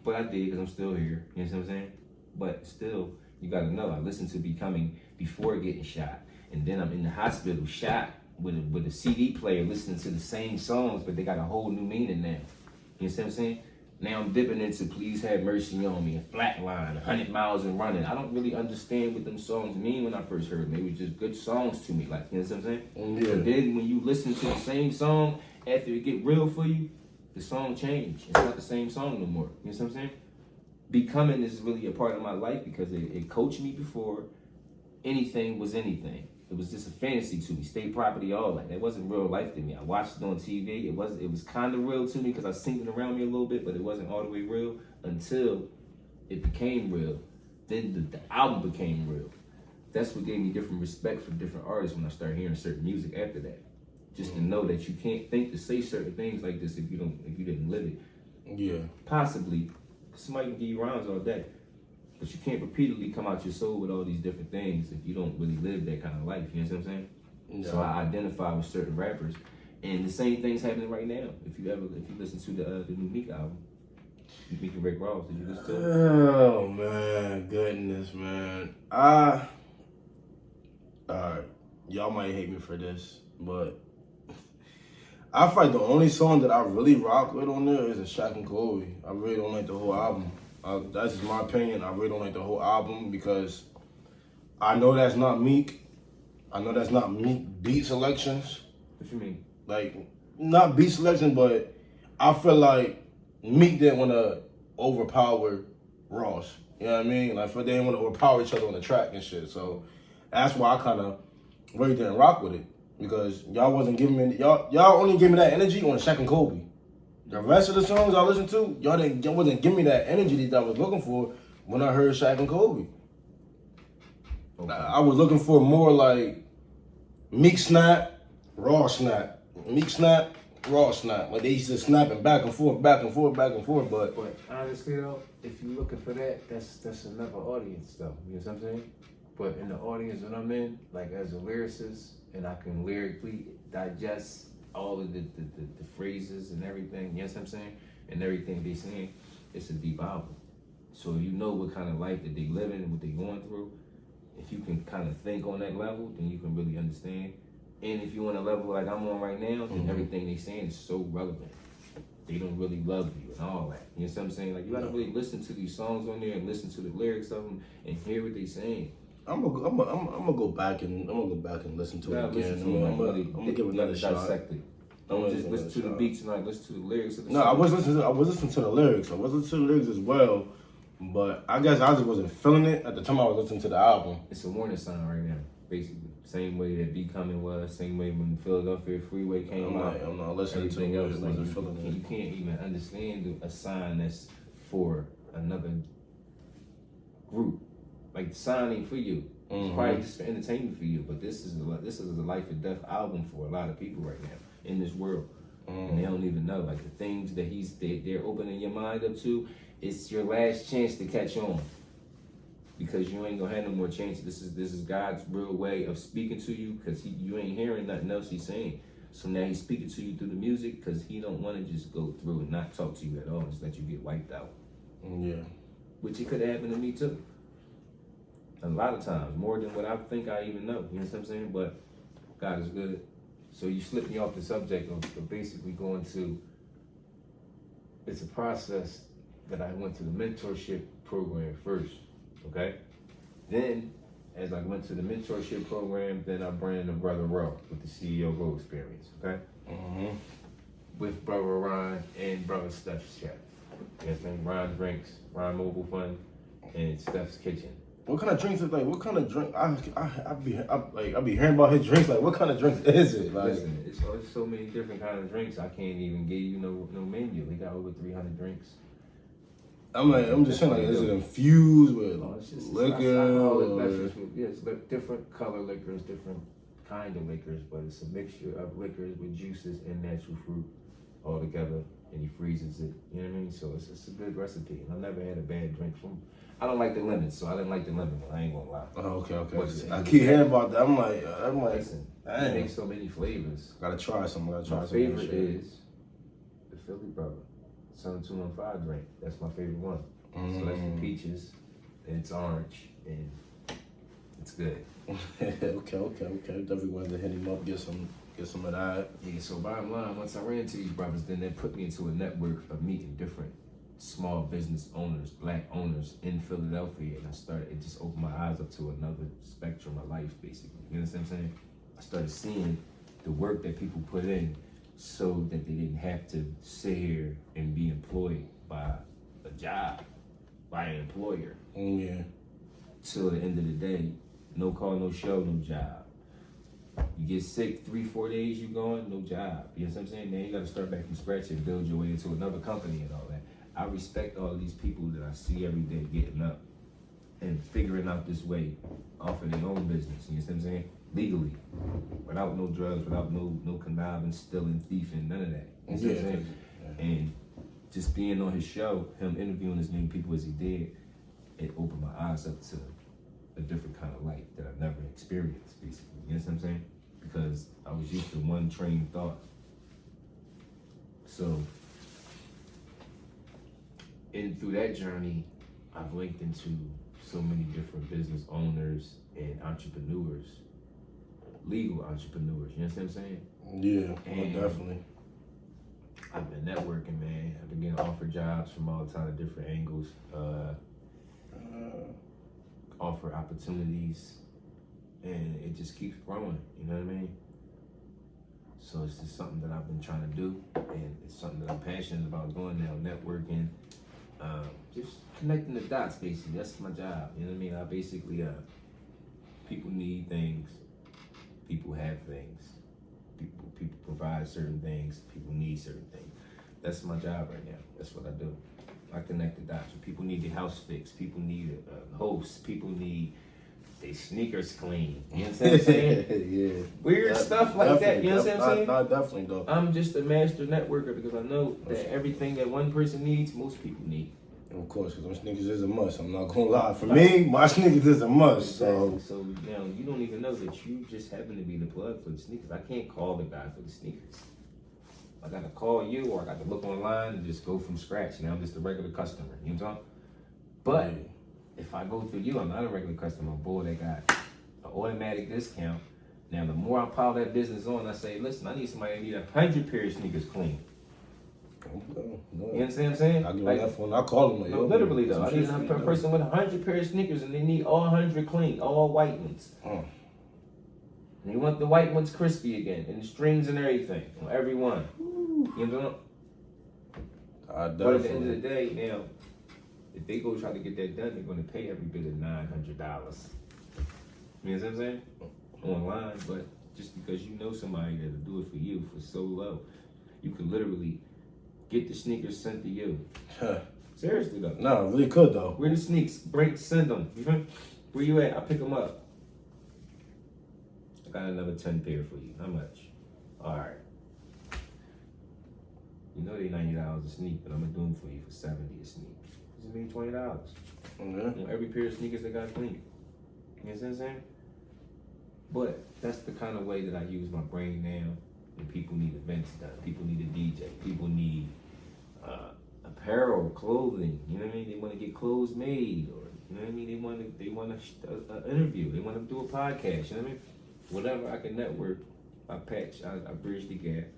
But I did because I'm still here. You know what I'm saying? But still, you gotta know, I listened to Becoming before getting shot. And then I'm in the hospital shot with a CD player listening to the same songs, but they got a whole new meaning now. You know what I'm saying? Now I'm dipping into Please Have Mercy on Me and Flatline, 100 Miles and Running. I don't really understand what them songs mean when I first heard them. They were just good songs to me, like, you know what I'm saying? But then when you listen to the same song, after it get real for you, the song changed. It's not the same song no more. You know what I'm saying? Becoming is really a part of my life because it coached me before anything was anything. It was just a fantasy to me, state property, all that. That wasn't real life to me. I watched it on TV. It was kind of real to me because I seen it around me a little bit, but it wasn't all the way real until it became real. Then the album became real. That's what gave me different respect for different artists when I started hearing certain music after that. just to know that you can't think to say certain things like this if you didn't live it. Yeah. Possibly, somebody can give you rhymes all day, but you can't repeatedly come out your soul with all these different things if you don't really live that kind of life. You know what I'm saying? Yeah. So I identify with certain rappers, and the same thing's happening right now. If you listen to the new Meek album, Meek and Rick Ross, did you listen to it? Oh man, goodness, man. Alright, y'all might hate me for this, but I feel like the only song that I really rock with on there is a Shaq and Kobe. I really don't like the whole album. That's just my opinion. I really don't like the whole album because I know that's not Meek. I know that's not Meek beat selections. What you mean? Like, not beat selection, but I feel like Meek didn't want to overpower Ross. You know what I mean? Like, they didn't want to overpower each other on the track and shit. So that's why I kind of really didn't rock with it. Because y'all wasn't giving me, y'all only gave me that energy on Shaq and Kobe. The rest of the songs I listened to, y'all wasn't giving me that energy that I was looking for when I heard Shaq and Kobe. Okay. I was looking for more like Meek snap, Raw snap. Meek snap, Raw snap. Like they used to snapping back and forth, back and forth, back and forth. But honestly though, if you're looking for that, that's another audience though. You know what I'm saying? But in the audience that I'm in, like as a lyricist, and I can lyrically digest all of the phrases and everything, you know what I'm saying? And everything they saying, it's a deep album. So you know what kind of life that they living and what they going through. If you can kind of think on that level, then you can really understand. And if you're on a level like I'm on right now, then everything they saying is so relevant. They don't really love you and all that. You know what I'm saying? Like you gotta really listen to these songs on there and listen to the lyrics of them and hear what they saying. I'm gonna go back and listen to it again. I'm gonna give it another shot. Don't just listen to the beats and like listen to the lyrics of the song. I was listening to the lyrics. I was listening to the lyrics as well, but I guess I just wasn't feeling it at the time I was listening to the album. It's a warning sign right now, basically. Same way that Becoming was, same way when Philadelphia Freeway came out. I'm not listening to else. It. Like you can't even understand a sign that's for another group. Like the sign ain't for you. It's probably just for entertainment for you. But this is a life or death album for a lot of people right now in this world, and they don't even know. Like the things that they're opening your mind up to. It's your last chance to catch on, because you ain't gonna have no more chances. This is God's real way of speaking to you, because you ain't hearing nothing else He's saying. So now He's speaking to you through the music, because He don't want to just go through and not talk to you at all, just let you get wiped out. Yeah, which it could have happened to me too. A lot of times, more than what I think I even know. You know what I'm saying? But God is good. So you slipped me off the subject of basically going to. It's a process that I went to the mentorship program first. Okay. Then, as I went to the mentorship program, then I brought in Brother Rowe with the CEO Rowe experience. Okay. With Brother Ryan and Brother Steph's Chef. Yes, man. Ryan Drinks, Ryan Mobile Fund, and Steph's Kitchen. What kind of drinks is like? What kind of drink? I be hearing about his drinks. Like, what kind of drinks is it? Like, listen, it's so many different kinds of drinks. I can't even give you no menu. They got over 300 drinks. I'm just saying, like, is it infused with liquor? Yes, different color liquors, different kind of liquors, but it's a mixture of liquors with juices and natural fruit all together, and he freezes it. You know what I mean? So it's a good recipe. And I've never had a bad drink from. I don't like the lemon, so I didn't like the lemon one. I ain't gonna lie. Oh, okay. I keep hearing about that. I'm like, listen, they make so many flavors. Gotta try some. My favorite is the Philly Brother Sun 215 drink. That's my favorite one. So that's the peaches, and it's orange, and it's good. Okay. Definitely wanted to hit him up, get some of that. Yeah. So bottom line, once I ran into these brothers, then they put me into a network of meeting different small business owners, black owners in Philadelphia, and it just opened my eyes up to another spectrum of life, basically. You know what I'm saying? I started seeing the work that people put in so that they didn't have to sit here and be employed by a job, by an employer. Yeah. Till the end of the day, no call, no show, no job. You get sick 3-4 days, you gone, no job. You know what I'm saying? Then you got to start back from scratch and build your way into another company and all that. I respect all these people that I see every day getting up and figuring out this way off of their own business. You know what I'm saying? legally, without no drugs, without no conniving, stealing, thieving, none of that. You see what I'm saying? And just being on his show, him interviewing as many people as he did, it opened my eyes up to a different kind of life that I've never experienced, basically. You know what I'm saying? Because I was used to one train of thought. So, through that journey, I've linked into so many different business owners and entrepreneurs, legal entrepreneurs. You know what I'm saying? Yeah, And definitely. I've been networking, man. I've been getting offered jobs from all kind of different angles. Offer opportunities, and it just keeps growing. You know what I mean? So it's just something that I've been trying to do, and it's something that I'm passionate about doing now. Networking, just connecting the dots. Basically, that's my job. You know what I mean? I basically, people need things, people have things, people provide certain things, people need certain things. That's my job right now. That's what I do. I connect the dots. People need their house fixed. People need a host. People need their sneakers clean. You know what I'm saying? Yeah. Weird stuff like that. You know what I'm saying? No, definitely though. I'm just a master networker because I know that everything that one person needs, most people need. Of course, because them sneakers is a must. I'm not gonna lie. For me, my sneakers is a must. Exactly. So now you don't even know that you just happen to be the plug for the sneakers. I can't call the guy for the sneakers. I gotta call you, or I got to look online and just go from scratch. You know, I'm just a regular customer. You know what I'm talking? But if I go through you, I'm not a regular customer. Boy, they got an automatic discount. Now, the more I pile that business on, I say, listen, I need somebody that need 100 pair of sneakers clean. No. You understand what I'm saying? I get on that phone. I call them. Like, no, literally though. I need a person with 100 pair of sneakers, and they need all 100 clean, all white ones. And you want the white ones crispy again, and the strings and everything on every one. You know what I'm saying? But at the end of the day, now, if they go try to get that done, they're going to pay every bit of $900. You know what I'm saying? Online, but just because you know somebody that'll do it for you for so low, you can literally get the sneakers sent to you. Seriously though. No, really could though. Where the sneaks? Send them. You feel? Where you at? I pick them up. I got another 10 pair for you. How much? All right. You know they $90 a sneak, but I'm gonna do them for you for $70 a sneak. Just mean $20. Okay. You know, every pair of sneakers they got clean. You know what I'm saying? But that's the kind of way that I use my brain now. When people need events done, people need a DJ, people need apparel, clothing. You know what I mean? They want to get clothes made, or you know what I mean? They want an interview. They want to do a podcast. You know what I mean? Whatever I can network, I bridge the gap.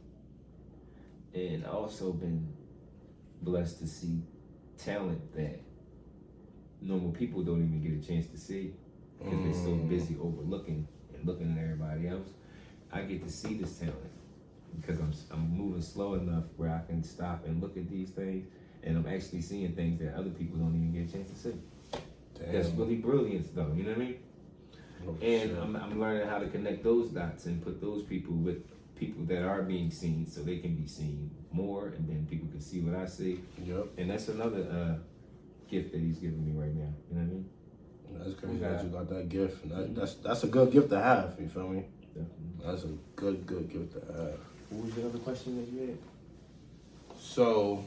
And I also been blessed to see talent that normal people don't even get a chance to see because they're so busy overlooking and looking at everybody else. I get to see this talent because I'm moving slow enough where I can stop and look at these things, and I'm actually seeing things that other people don't even get a chance to see. Damn. That's really brilliance, though. You know what I mean? Oh, and I'm learning how to connect those dots and put those people with people that are being seen, so they can be seen more, and then people can see what I see. Yep. And that's another gift that he's giving me right now. You know what I mean? That's crazy that you got that gift. And that's a good gift to have. You feel me? Definitely. That's a good gift to have. What was the other question that you had? So,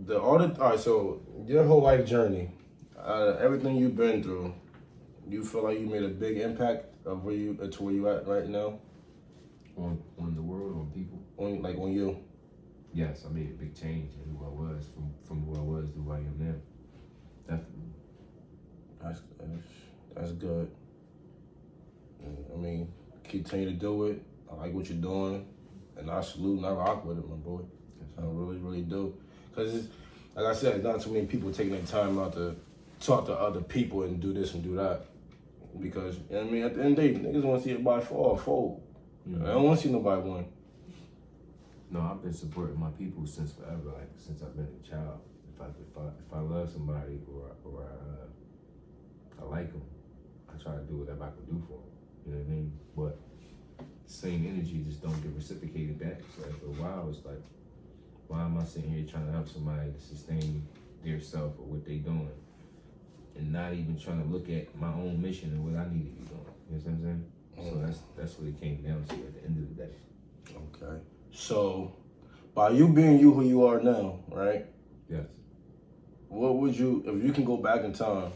so your whole life journey, everything you've been through, you feel like you made a big impact of where you at right now? On the world, on people? On you? Yes, I made a big change in who I was, from who I was to who I am now. Definitely. That's good. I mean, continue to do it. I like what you're doing, and I salute and I rock with it, my boy. I really, really do. Because, like I said, not too many people taking their time out to talk to other people and do this and do that. Because, you know what I mean, at the end of the day, niggas want to see everybody fall or fold. Mm-hmm. I don't want to see nobody win. No, I've been supporting my people since forever, like since I've been a child. If I love somebody or I like them, I try to do whatever I can do for them. You know what I mean? But same energy just don't get reciprocated back. So after a while, it's like, why am I sitting here trying to help somebody to sustain their self or what they doing? and not even trying to look at my own mission and what I need to be doing. You know what I'm saying? So that's what it came down to at the end of the day. Okay. So, by you being you who you are now, right? Yes. What would you, if you can go back in time,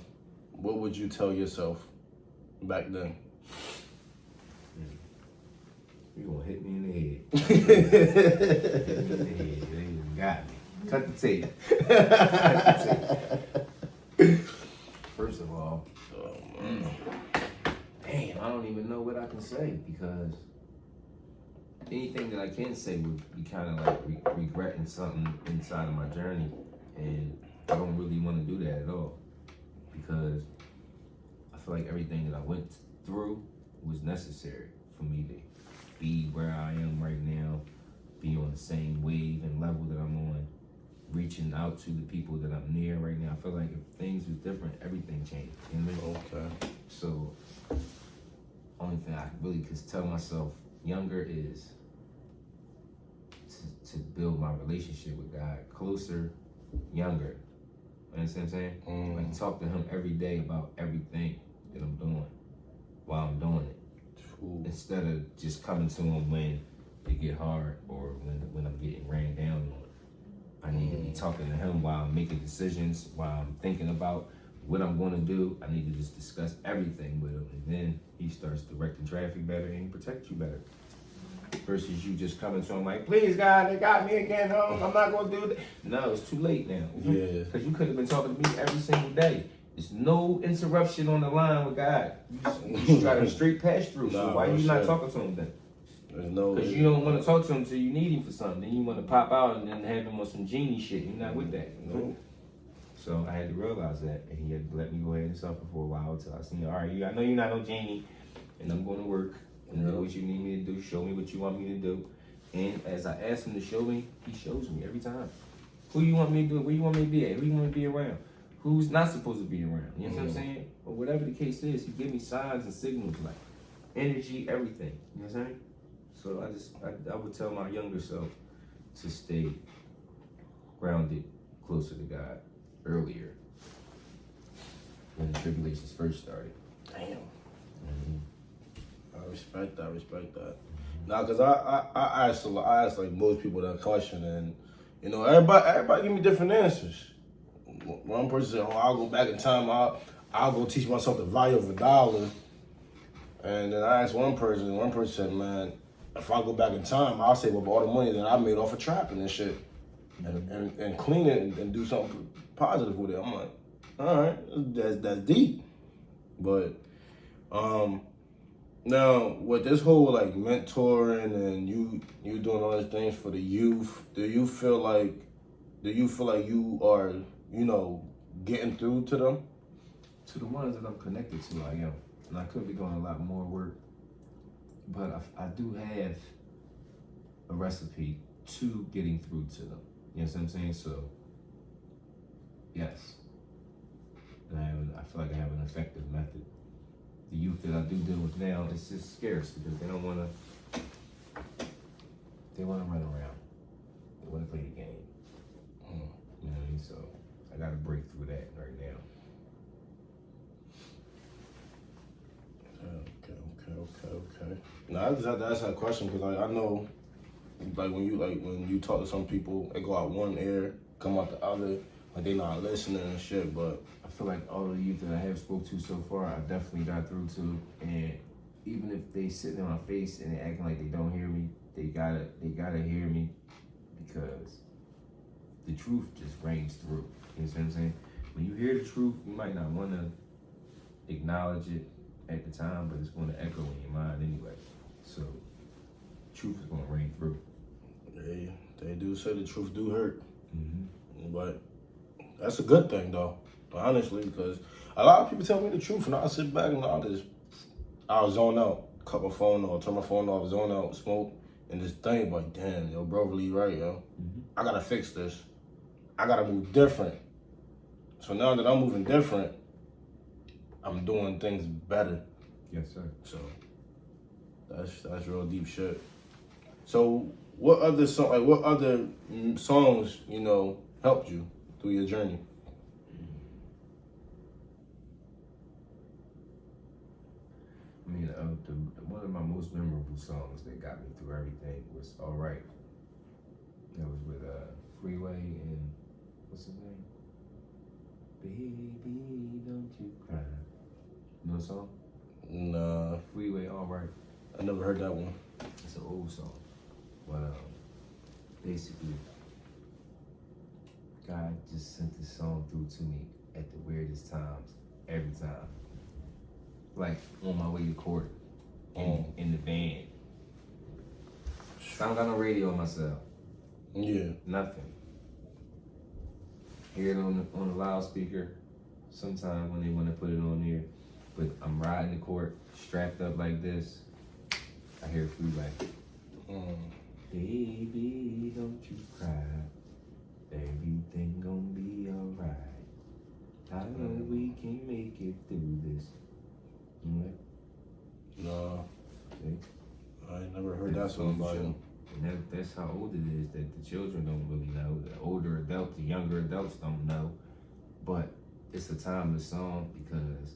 what would you tell yourself back then? You gonna hit me in the head. Hit me in the head. They got me. Cut the tape. Cut the tape. First of all, damn, I don't even know what I can say, because anything that I can say would be kind of like regretting something inside of my journey, and I don't really want to do that at all, because I feel like everything that I went through was necessary for me to be where I am right now, be on the same wave and level that I'm on, reaching out to the people that I'm near right now. I feel like if things was different, everything changed. You know what I mean? Okay. So, only thing I really could tell myself younger is to build my relationship with God closer, younger. You understand what I'm saying? Like, talk to him every day about everything that I'm doing while I'm doing it. Ooh. Instead of just coming to him when it get hard or when I'm getting ran down on. I need to be talking to him while I'm making decisions, while I'm thinking about what I'm going to do. I need to just discuss everything with him, and then he starts directing traffic better and protect you better. Versus you just coming to him like, please God, they got me again, no, I'm not going to do that. No, it's too late now. Yeah. Because you could have been talking to me every single day. There's no interruption on the line with God. You just got a straight pass through. So why are you not talking to him then? Because you don't want to talk to him until you need him for something. Then you want to pop out and then have him on some genie shit. You're not with that. You know? So I had to realize that, and he had to let me go ahead and suffer for a while until I seen, all right, I know you're not no genie, and I'm going to work and do what you need me to do. Show me what you want me to do. And as I ask him to show me, he shows me every time. Who you want me to do? Where you want me to be at? Who you want me to be around? Who's not supposed to be around? You know what I'm saying? Or whatever the case is, he gave me signs and signals, like energy, everything. You know what I'm saying? So I would tell my younger self to stay grounded, closer to God, earlier, when the tribulations first started. Damn. I respect that. Now, cause I asked like most people that question, and you know everybody give me different answers. One person said, "Oh, I'll go back in time. I'll go teach myself the value of $1." And then I asked one person. One person said, "Man, if I go back in time, I'll save up all the money that I made off of trapping and shit, and clean it and do something positive with it." I'm like, all right, that's deep. But now with this whole like mentoring and you doing all these things for the youth, do you feel like you are, you know, getting through to them? To the ones that I'm connected to, I am. And I could be doing a lot more work. But I do have a recipe to getting through to them. You know what I'm saying? So, yes. And I feel like I have an effective method. The youth that I do deal with now, it's just scarce because they don't want to. They want to run around. They want to play the game. You know what I mean? So I got to break through that right now. Okay. Now I just had to ask that question because like I know, like when you talk to some people, they go out one ear, come out the other, like they not listening and shit. But I feel like all the youth that I have spoke to so far, I definitely got through to. And even if they sitting in my face and they acting like they don't hear me, they gotta hear me, because the truth just rings through. You know what I'm saying? When you hear the truth, you might not want to acknowledge it at the time, but it's going to echo in your mind anyway. So, truth is going to ring through. They do say the truth do hurt. But that's a good thing though, honestly, because a lot of people tell me the truth and I sit back and I'll zone out, cut my phone off, turn my phone off, zone out, smoke, and just think like, damn, yo, bro, really right, yo. I gotta fix this. I gotta move different. So now that I'm moving different, I'm doing things better. Yes, sir. So that's real deep shit. So what other songs, you know, helped you through your journey? mean, one of my most memorable songs that got me through everything was "All Right." That was with Freeway and what's his name? Baby, don't you cry. You know the song? Nah, Freeway, "All Right." I never heard that one. It's an old song, but basically, God just sent this song through to me at the weirdest times, every time. Like on my way to court, in the van. I don't got no radio on myself. Yeah. Nothing. Hear it on the loudspeaker. Sometime when they want to put it on there, but I'm riding the court, strapped up like this. I hear Freeway. Baby, don't you cry. Everything gonna be alright. I know we can make it through this. No, See? I ain't never heard that song by him. And that's how old it is that the children don't really know. The older adults, the younger adults don't know. But it's a timeless song because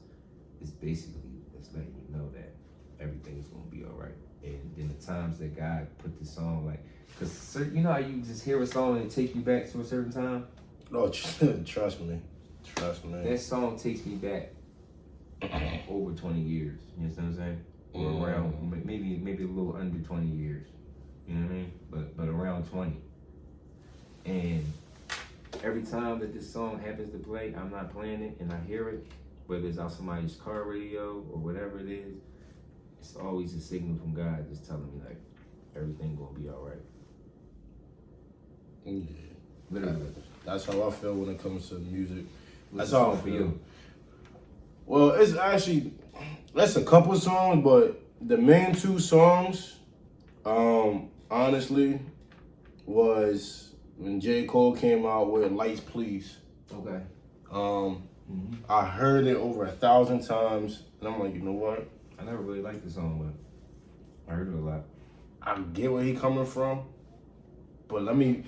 it's basically it's letting you know that everything's gonna be alright. And in the times that God put the song, like, cause you know how you just hear a song and it take you back to a certain time? No, trust me. That song takes me back over 20 years. You understand what I'm saying? Or around maybe a little under 20 years. You know what I mean? But around 20. And every time that this song happens to play, I'm not playing it and I hear it, whether it's on somebody's car radio or whatever it is, it's always a signal from God just telling me like everything gonna be alright. Yeah. Literally. That's how I feel when it comes to music. What's That's the how I song for feel. you? Well, that's a couple songs, but the main two songs, honestly, was when J. Cole came out with Lights Please. Okay. I heard it over 1,000 times, and I'm like, you know what? I never really liked the song, but I heard it a lot. I get where he coming from, but let me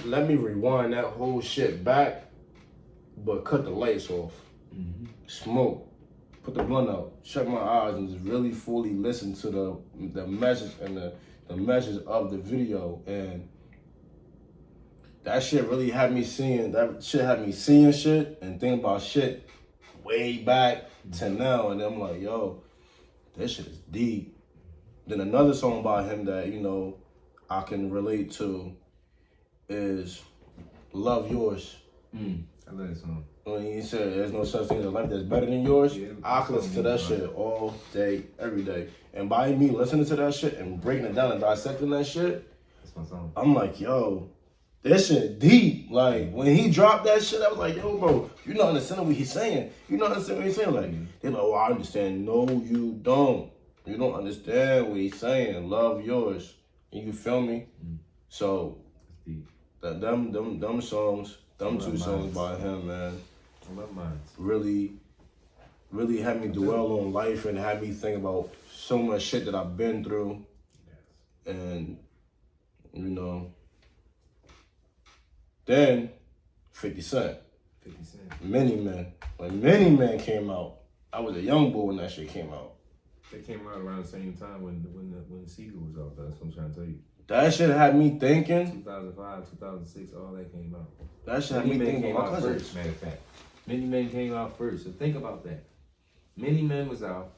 rewind that whole shit back, but cut the lights off, smoke, put the blunt out, shut my eyes, and just really fully listen to the message and the message of the video. And that shit really had me seeing shit and thinking about shit way back to now. And I'm like, yo, this shit is deep. Then another song by him that, you know, I can relate to is Love Yours. I love that song. When he said there's no such thing as a life that's better than yours, Yeah, I can listen to that shit all day, every day. And by me listening to that shit and breaking it down and dissecting that shit, That's my song. I'm like, yo, this shit deep. Like, when he dropped that shit, I was like, yo, bro, you not understanding what he's saying. You not understanding what he's saying. Like, they're like, oh, I understand. No, you don't. You don't understand what he's saying. Love Yours. You feel me? So, Deep. them songs, them two Love songs Mines. by him, man, I love mine. really had me dwell on life and had me think about so much shit that I've been through. Yes. And, you know, then 50 Cent, 50 Cent. Many Men. When Many Men came out, I was a young boy when that shit came out. They came out around the same time when the Seagull was out. That's what I'm trying to tell you. That shit had me thinking. 2005, 2006, all that came out. That shit had me thinking came about my out cousins. first, matter of fact. Many Men came out first, so think about that. Many Men was out.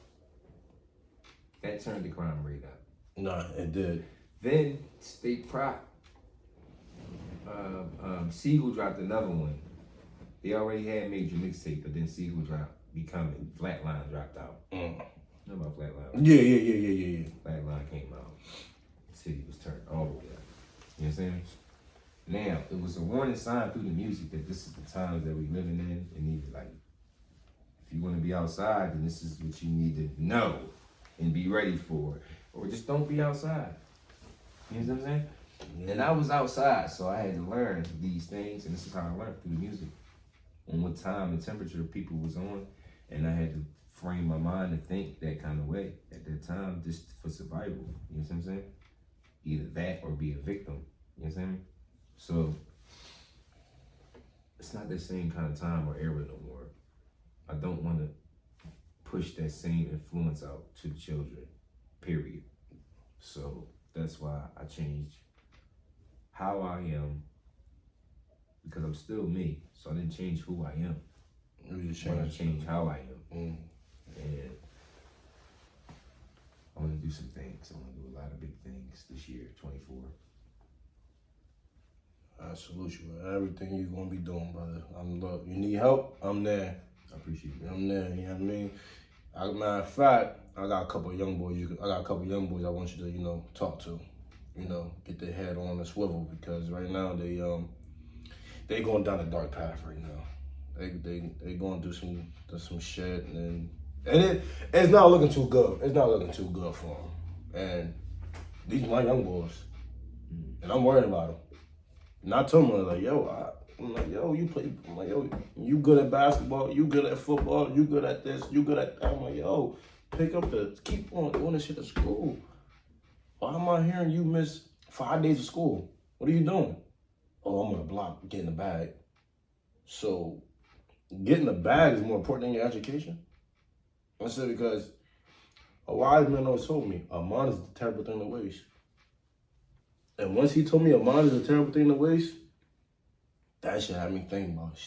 That turned the crime rate up. Nah, it did. Then State Prop, Seagull dropped another one. They already had Major Mixtape, but then Seagull dropped Becoming. Flatline dropped out. You know about Flatline? Yeah. Flatline came out. The city was turned all the way up. You know what I'm saying? Now, it was a warning sign through the music that this is the times that we're living in. And need to, like, if you want to be outside, then this is what you need to know and be ready for. Or just don't be outside. You know what I'm saying? Yeah. And I was outside, so I had to learn these things. And this is how I learned through the music. On what time and temperature people was on. And I had to frame my mind to think that kind of way at that time just for survival. You know what I'm saying? Either that or be a victim. You know what I'm saying? So it's not the same kind of time or era no more. I don't want to push that same influence out to the children, period. So that's why I changed how I am, because I'm still me. So I didn't change who I am, but I changed how I am. And I want to do some things. I want to do a lot of big things this year, 24. I salute you with everything you're gonna be doing, brother. Look, you need help, I'm there. I appreciate it. I'm there, you know what I mean? Matter of fact, I got a couple of young boys. I I want you to, talk to. Get their head on the swivel, because right now they going down a dark path right now. They going through some shit, and it's not looking too good. It's not looking too good for them. And these are my young boys, and I'm worried about them. And I told them, like, yo, you play. I'm like, yo, you good at basketball, you good at football, you good at this, you good at that. I'm like, yo, keep on doing this shit at school. Why am I hearing you miss 5 days of school? What are you doing? Oh, I'm on the block, getting the bag. So, getting the bag is more important than your education? I said, because a wise man always told me, a mind is a terrible thing to waste. And once he told me a mind is a terrible thing to waste, that shit had me thinking about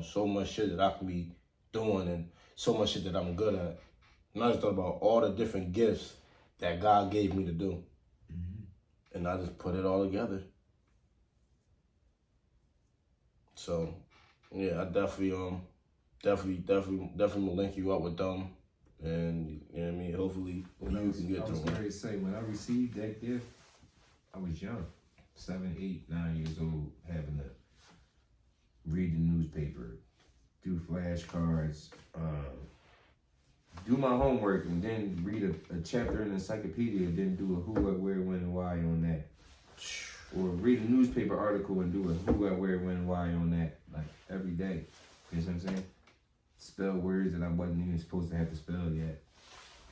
so much shit that I can be doing, and so much shit that I'm good at. And I just thought about all the different gifts that God gave me to do. And I just put it all together. So, yeah, I definitely will link you up with them. And, you know what I mean, hopefully you can get to them. I was ready to say, when I received that gift, I was young, 7, 8, 9 years old, having to read the newspaper, do flashcards, do my homework, and then read a chapter in the encyclopedia, then do a who, what, where, when, and why on that. Or read a newspaper article and do a who, what, where, when, and why on that, like every day. You know what I'm saying? Spell words that I wasn't even supposed to have to spell yet.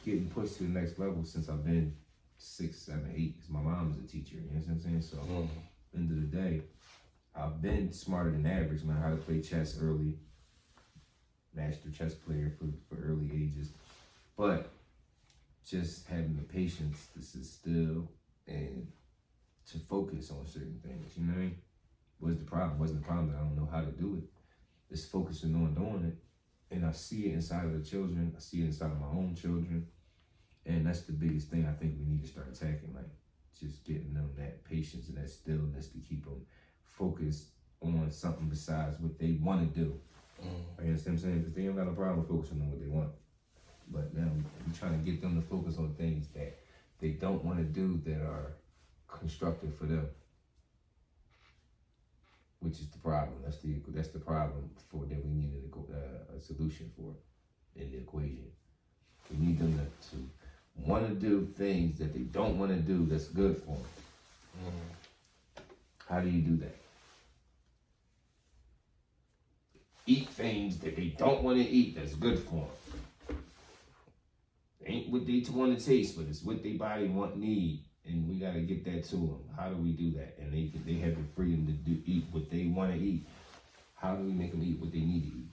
Getting pushed to the next level since I've been 6, 7, 8, because my mom is a teacher, you know what I'm saying? So, end of the day, I've been smarter than average, learned how to play chess early, master chess player for early ages, but just having the patience to sit still and to focus on certain things, you know what I mean? Wasn't the problem that I don't know how to do it. It's focusing on doing it, and I see it inside of the children, I see it inside of my own children. And that's the biggest thing I think we need to start attacking, like just getting them that patience and that stillness to keep them focused on something besides what they want to do. You understand what I'm saying? Because they don't got no problem focusing on what they want. But now we're trying to get them to focus on things that they don't want to do that are constructive for them, which is the problem. That's the problem that we need a solution for in the equation. We need them to want to do things that they don't want to do that's good for them. How do you do that? Eat things that they don't want to eat that's good for them. Ain't what they want to taste, but it's what their body need, and we got to get that to them. How do we do that? And they have the freedom to eat what they want to eat. How do we make them eat what they need to eat?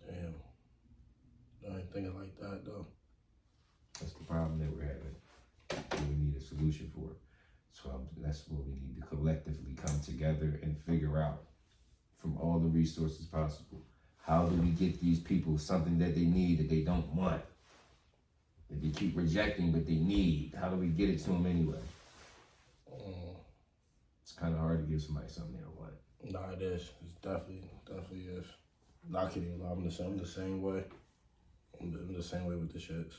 Damn. I ain't thinking like that, though. That's the problem that we're having. And we need a solution for it. So that's what we need to collectively come together and figure out from all the resources possible. How do we get these people something that they need that they don't want? That they keep rejecting but they need. How do we get it to them anyway? It's kind of hard to give somebody something they don't want. Nah, it is. It's definitely is. I can't even lie. I'm the same way. I'm the same way with the shits.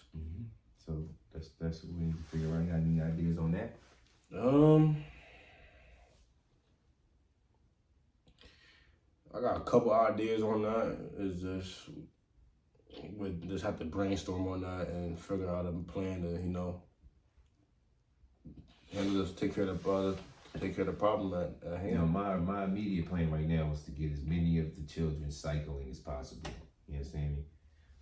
So that's what we need to figure out. You got any ideas on that? I got a couple ideas on that. We just have to brainstorm on that and figure out a plan to, handle this, take care of the problem at hand. You know, my immediate plan right now is to get as many of the children cycling as possible. You understand me?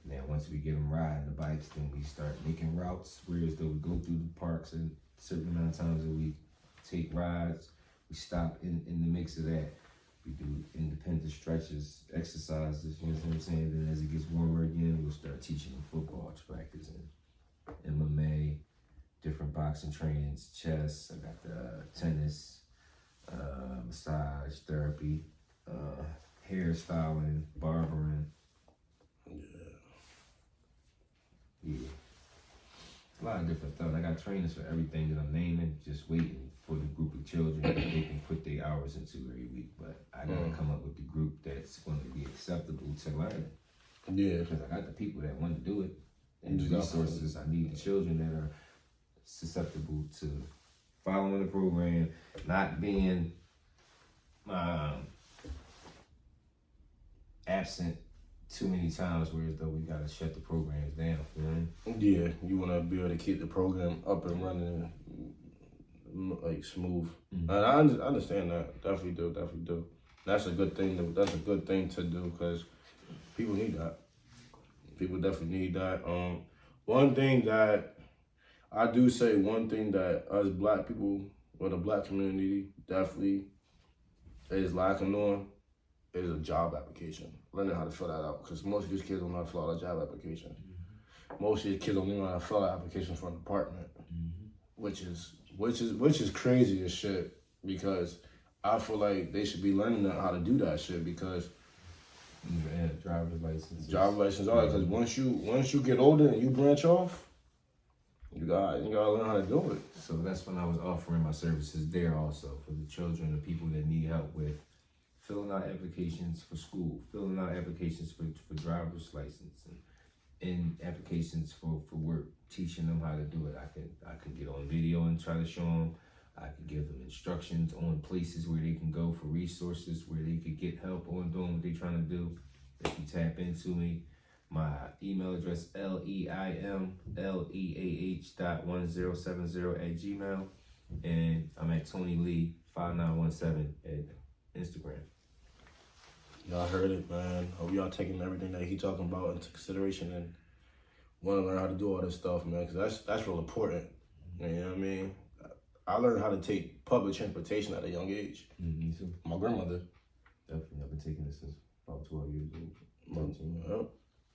Now, once we get them riding the bikes, then we start making routes, whereas though we go through the parks and a certain amount of times that we take rides, we stop in the mix of that. We do independent stretches, exercises, you know what I'm saying? Then as it gets warmer again, we'll start teaching them football practice and MMA, different boxing trainings, chess. I got the tennis, massage therapy, hairstyling, barbering. Yeah. A lot of different stuff. I got trainers for everything that I'm naming, just waiting for the group of children that they can put their hours into every week. But I gotta come up with the group that's going to be acceptable to learn. Yeah. Because I got the people that want to do it and the resources. I need the children that are susceptible to following the program, not being absent too many times, whereas though we gotta shut the programs down. You know? Yeah, you want to be able to keep the program up and running, like smooth. And I understand that. Definitely do. That's a good thing. That's a good thing to do because people need that. People definitely need that. One thing that I do say, one thing that us black people or the black community definitely is lacking on is a job application. Learning how to fill that out because most of these kids don't know how to fill out a job application. Most of these kids don't know how to fill out applications for an apartment, which is crazy as shit because I feel like they should be learning how to do that shit because driver's license. Driver's license, all that. Because once you get older and you branch off, you gotta learn how to do it. So that's when I was offering my services there also for the children, the people that need help with filling out applications for school, filling out applications for driver's license, and applications for work, teaching them how to do it. I can get on video and try to show them. I could give them instructions on places where they can go for resources, where they could get help on doing what they're trying to do. If you tap into me, my email address, leimleah.1070 and I'm at Tony Lee 5917 at Instagram. Y'all heard it, man. Hope y'all taking everything that he talking about into consideration and want to learn how to do all this stuff, man, because that's real important. You know what I mean? I learned how to take public transportation at a young age. Me too. My grandmother. Definitely, I've been taking this since about 12 years old.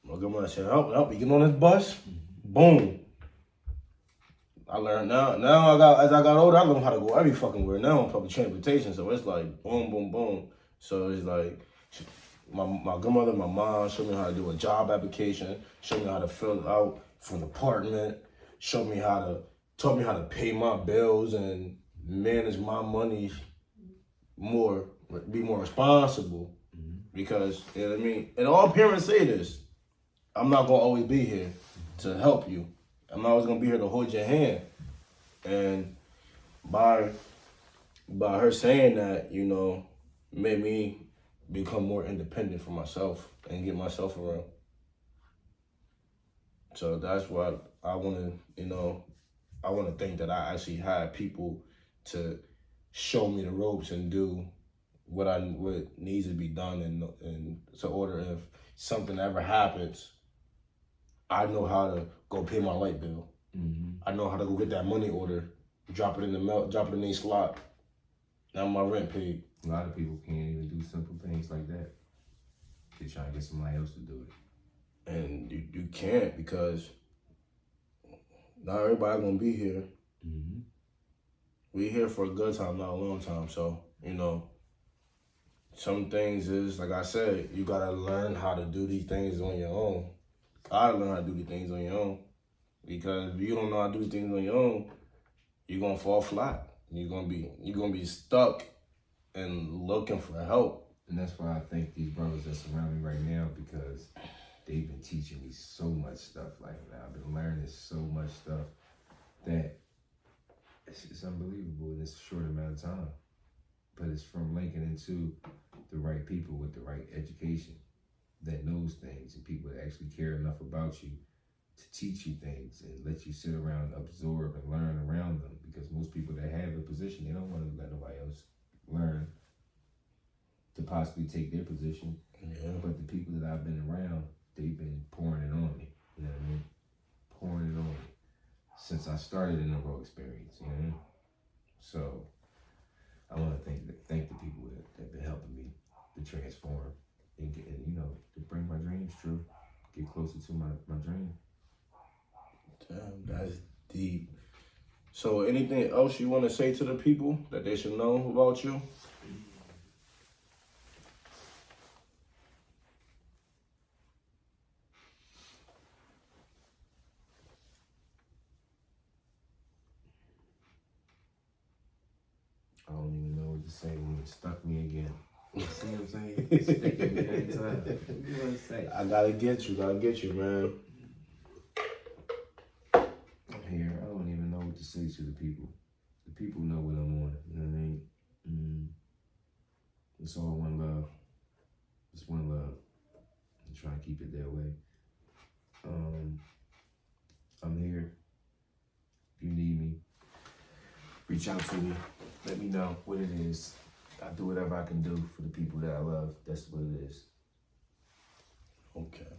My grandmother said, help, you get on this bus, boom. I learned now as I got older, I learned how to go every fucking where now on public transportation. So it's like boom, boom, boom. So it's like my grandmother, my mom showed me how to do a job application, showed me how to fill it out for an apartment, taught me how to pay my bills and manage my money more, be more responsible. Because, you know what I mean? And all parents say this. I'm not going to always be here to help you. I'm not always going to be here to hold your hand. And by her saying that, you know, made me become more independent for myself and get myself around. So that's what I want to, you know, I want to think that I actually had people to show me the ropes and do what needs to be done in to order if something ever happens, I know how to go pay my light bill. I know how to go get that money order, drop it in the mail, drop it in the slot. Now my rent paid. A lot of people can't even do simple things like that. They try to get somebody else to do it. And you can't because not everybody gonna be here. We here for a good time, not a long time. So, you know, some things is, like I said, you gotta learn how to do these things on your own. Gotta learn how to do these things on your own. Because if you don't know how to do things on your own, you're gonna fall flat. You're gonna be stuck and looking for help. And that's why I thank these brothers that surround me right now, because they've been teaching me so much stuff. Like, I've been learning so much stuff that it's unbelievable in this short amount of time. But it's from linking into the right people with the right education that knows things, and people that actually care enough about you to teach you things and let you sit around, absorb, and learn around them. Because most people that have a position, they don't want to let nobody else learn to possibly take their position. Yeah. But the people that I've been around, they've been pouring it on me. You know what I mean? Pouring it on me since I started in the road experience. You know? So I want to thank the people that have been helping me transform and get, and, to bring my dreams true, get closer to my dream. Damn, that's deep. So anything else you want to say to the people that they should know about you? I don't even know what to say when it stuck me again. You see what I'm saying? It's sticking me every time. What do you want to say? I gotta get you, man. I'm here. I don't even know what to say to the people. The people know what I'm on. You know what I mean? It's all one love. It's one love. I'm trying to keep it that way. I'm here. If you need me, reach out to me. Let me know what it is. I do whatever I can do for the people that I love. That's what it is. Okay.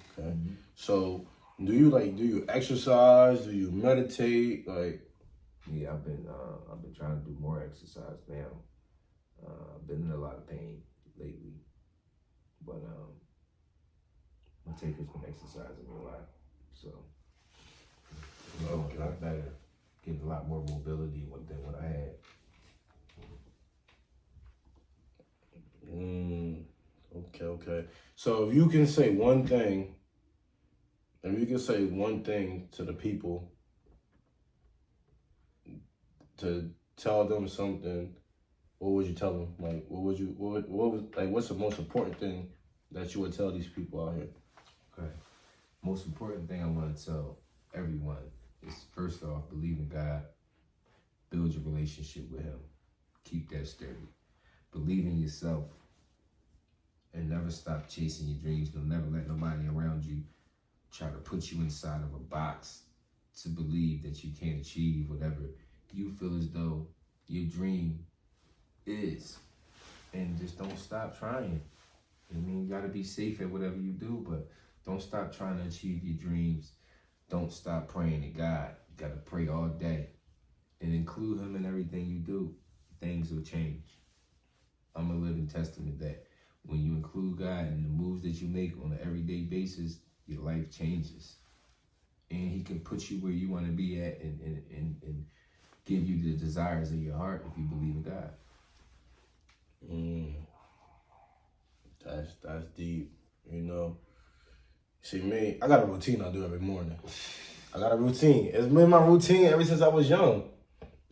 So, do you exercise? Do you meditate? Yeah, I've been trying to do more exercise now. I've been in a lot of pain lately, but my taker's been exercising me a lot, so I'm doing a lot better, getting a lot more mobility than what I had. Okay. So if you can say one thing to the people to tell them something, what would you tell them? What's the most important thing that you would tell these people out here? Okay. Most important thing I want to tell everyone is, first off, believe in God, build your relationship with Him, keep that sturdy, believe in yourself, and never stop chasing your dreams. Don't never let nobody around you try to put you inside of a box to believe that you can't achieve whatever you feel as though your dream is. And just don't stop trying. I mean, you gotta be safe at whatever you do, but don't stop trying to achieve your dreams. Don't stop praying to God. You gotta pray all day and include Him in everything you do. Things will change. I'm a living testament that when you include God in the moves that you make on an everyday basis, your life changes. And He can put you where you want to be at and give you the desires of your heart if you believe in God. That's deep, See, me, I got a routine I do every morning. I got a routine. It's been my routine ever since I was young.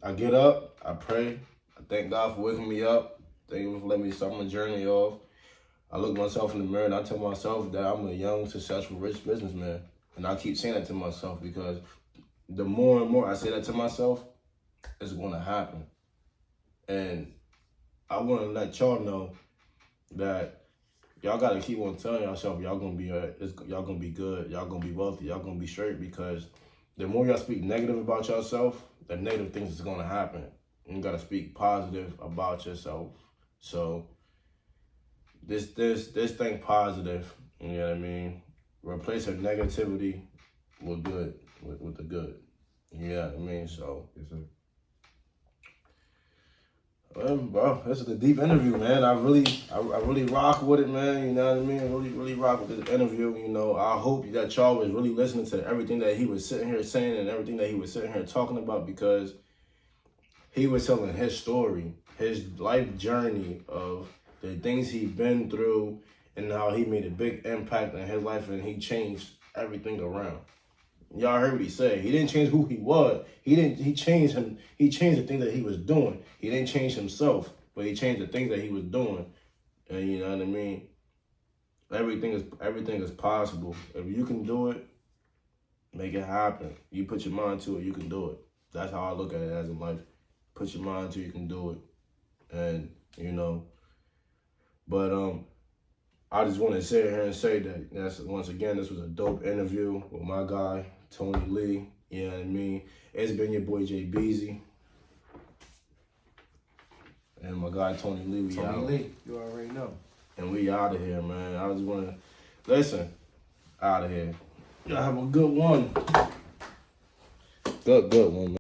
I get up, I pray, I thank God for waking me up, thank Him for letting me start my journey off. I look myself in the mirror and I tell myself that I'm a young, successful, rich businessman. And I keep saying that to myself because the more and more I say that to myself, it's going to happen. And I want to let y'all know that y'all got to keep on telling yourself y'all going to be y'all going to be good, y'all going to be wealthy, y'all going to be straight, because the more y'all speak negative about yourself, the negative things is going to happen. You got to speak positive about yourself. So this thing positive, you know what I mean? Replace her negativity with good, with the good. You know what I mean? So, Yes, sir. Bro, this is a deep interview, man. I really rock with it, man. You know what I mean? Really rock with this interview. I hope that y'all was really listening to everything that he was sitting here saying and everything that he was sitting here talking about, because he was telling his story, his life journey of the things he's been through and how he made a big impact in his life and he changed everything around. Y'all heard what he said. He didn't change who he was. He changed him. He changed the things that he was doing. He didn't change himself, but he changed the things that he was doing. And you know what I mean? Everything is possible. If you can do it, make it happen. You put your mind to it, you can do it. That's how I look at it as in life. Put your mind to it, you can do it. And but I just want to sit here and say that once again, this was a dope interview with my guy, Tony Lee. You know what I mean? It's been your boy, Jay Beezy. And my guy, Tony Lee. Tony Lee, you already know. And we out of here, man. I just want to, listen, out of here. Y'all have a good one. Good one, man.